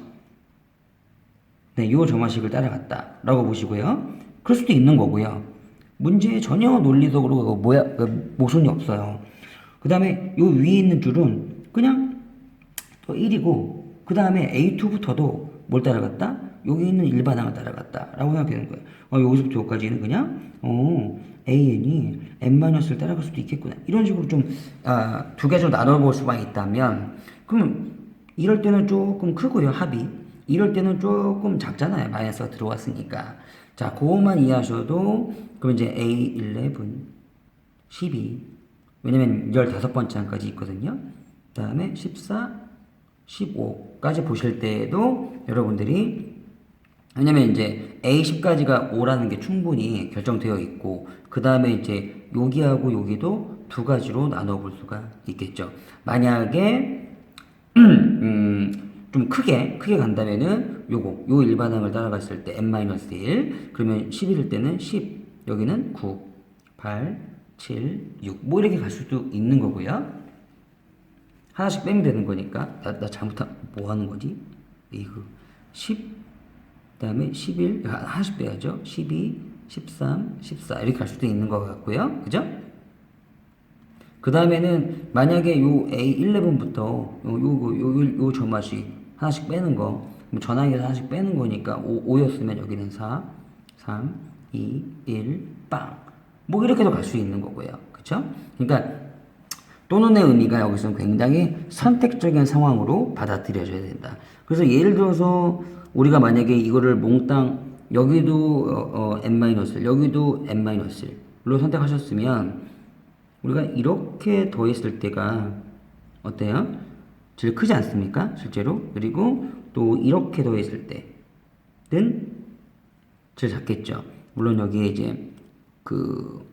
네, 요 점화식을 따라갔다 라고 보시고요. 그럴 수도 있는 거고요. 문제에 전혀 논리적으로 모순이 없어요. 그 다음에 요 위에 있는 줄은 그냥 1이고 그 다음에 A2부터도 뭘 따라갔다? 여기 있는 일반항을 따라갔다 라고 생각되는 거예요. 여기서부터 여기까지는 그냥 AN이 N-를 따라갈 수도 있겠구나. 이런 식으로 좀 두 가지로 나눠볼 수만 있다면 그러면 이럴 때는 조금 크고요. 합이. 이럴 때는 조금 작잖아요. 마이너스가 들어왔으니까. 자, 그것만 이해하셔도 그럼 이제 A11, 12 왜냐면 15번째 항까지 있거든요. 그 다음에 14, 15까지 보실 때에도 여러분들이 왜냐면 이제 A10까지가 5라는 게 충분히 결정되어 있고 그 다음에 이제 여기하고 여기도 두 가지로 나눠볼 수가 있겠죠. 만약에 좀 크게 간다면은 요 일반항을 따라갔을 때 n-1 그러면 11일 때는 10 여기는 9 8 7 6 뭐 이렇게 갈 수도 있는 거고요. 하나씩 빼면 되는 거니까 나 잘못한 뭐 하는 거지? 이거 10 그다음에 11 하나씩 빼야죠. 12 13 14 이렇게 갈 수도 있는 것 같고요. 그죠? 그 다음에는 만약에 요 A11부터 요 점화식 하나씩 빼는 거 전항에서 하나씩 빼는 거니까 5였으면 여기는 4 3 2 1 빵 뭐 이렇게도 갈 수 있는 거고요. 그쵸? 그러니까 또는의 의미가 여기서는 굉장히 선택적인 상황으로 받아들여져야 된다. 그래서 예를 들어서 우리가 만약에 이거를 몽땅 여기도 n-를 여기도 n-를 선택하셨으면 우리가 이렇게 더했을 때가 어때요? 제일 크지 않습니까? 실제로. 그리고 또 이렇게 더했을 때는 제일 작겠죠. 물론 여기에 이제 그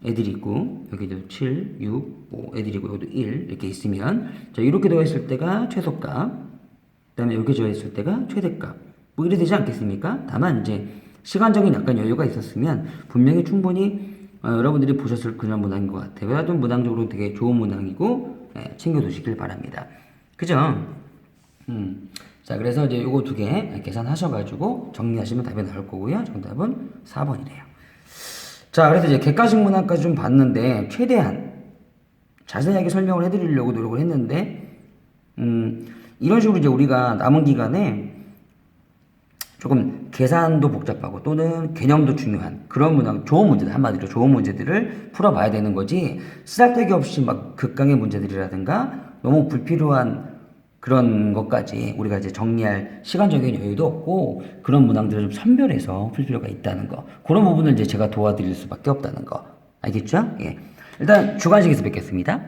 애들이 있고 여기도 7, 6, 5 애들이 있고 여기도 1 이렇게 있으면 자 이렇게 더했을 때가 최소값 그 다음에 이렇게 더했을 때가 최대값 뭐 이래 되지 않겠습니까? 다만 이제 시간적인 약간 여유가 있었으면 분명히 충분히 여러분들이 보셨을 그런 문항인 것 같아요. 하여튼 문항적으로는 되게 좋은 문항이고 챙겨두시길 바랍니다. 그죠? 자 그래서 이제 요거 두 개 계산하셔가지고 정리하시면 답이 나올 거고요. 정답은 4번이래요. 자 그래서 이제 객관식 문항까지 좀 봤는데 최대한 자세하게 설명을 해드리려고 노력을 했는데 이런 식으로 이제 우리가 남은 기간에 조금 계산도 복잡하고 또는 개념도 중요한 그런 문항, 좋은 문제들, 한마디로 좋은 문제들을 풀어봐야 되는 거지 쓰잘데기 없이 막 극강의 문제들이라든가 너무 불필요한 그런 것까지 우리가 이제 정리할 시간적인 여유도 없고 그런 문항들을 좀 선별해서 풀 필요가 있다는 거 그런 부분을 이제 제가 도와드릴 수밖에 없다는 거 알겠죠? 예. 일단 주관식에서 뵙겠습니다.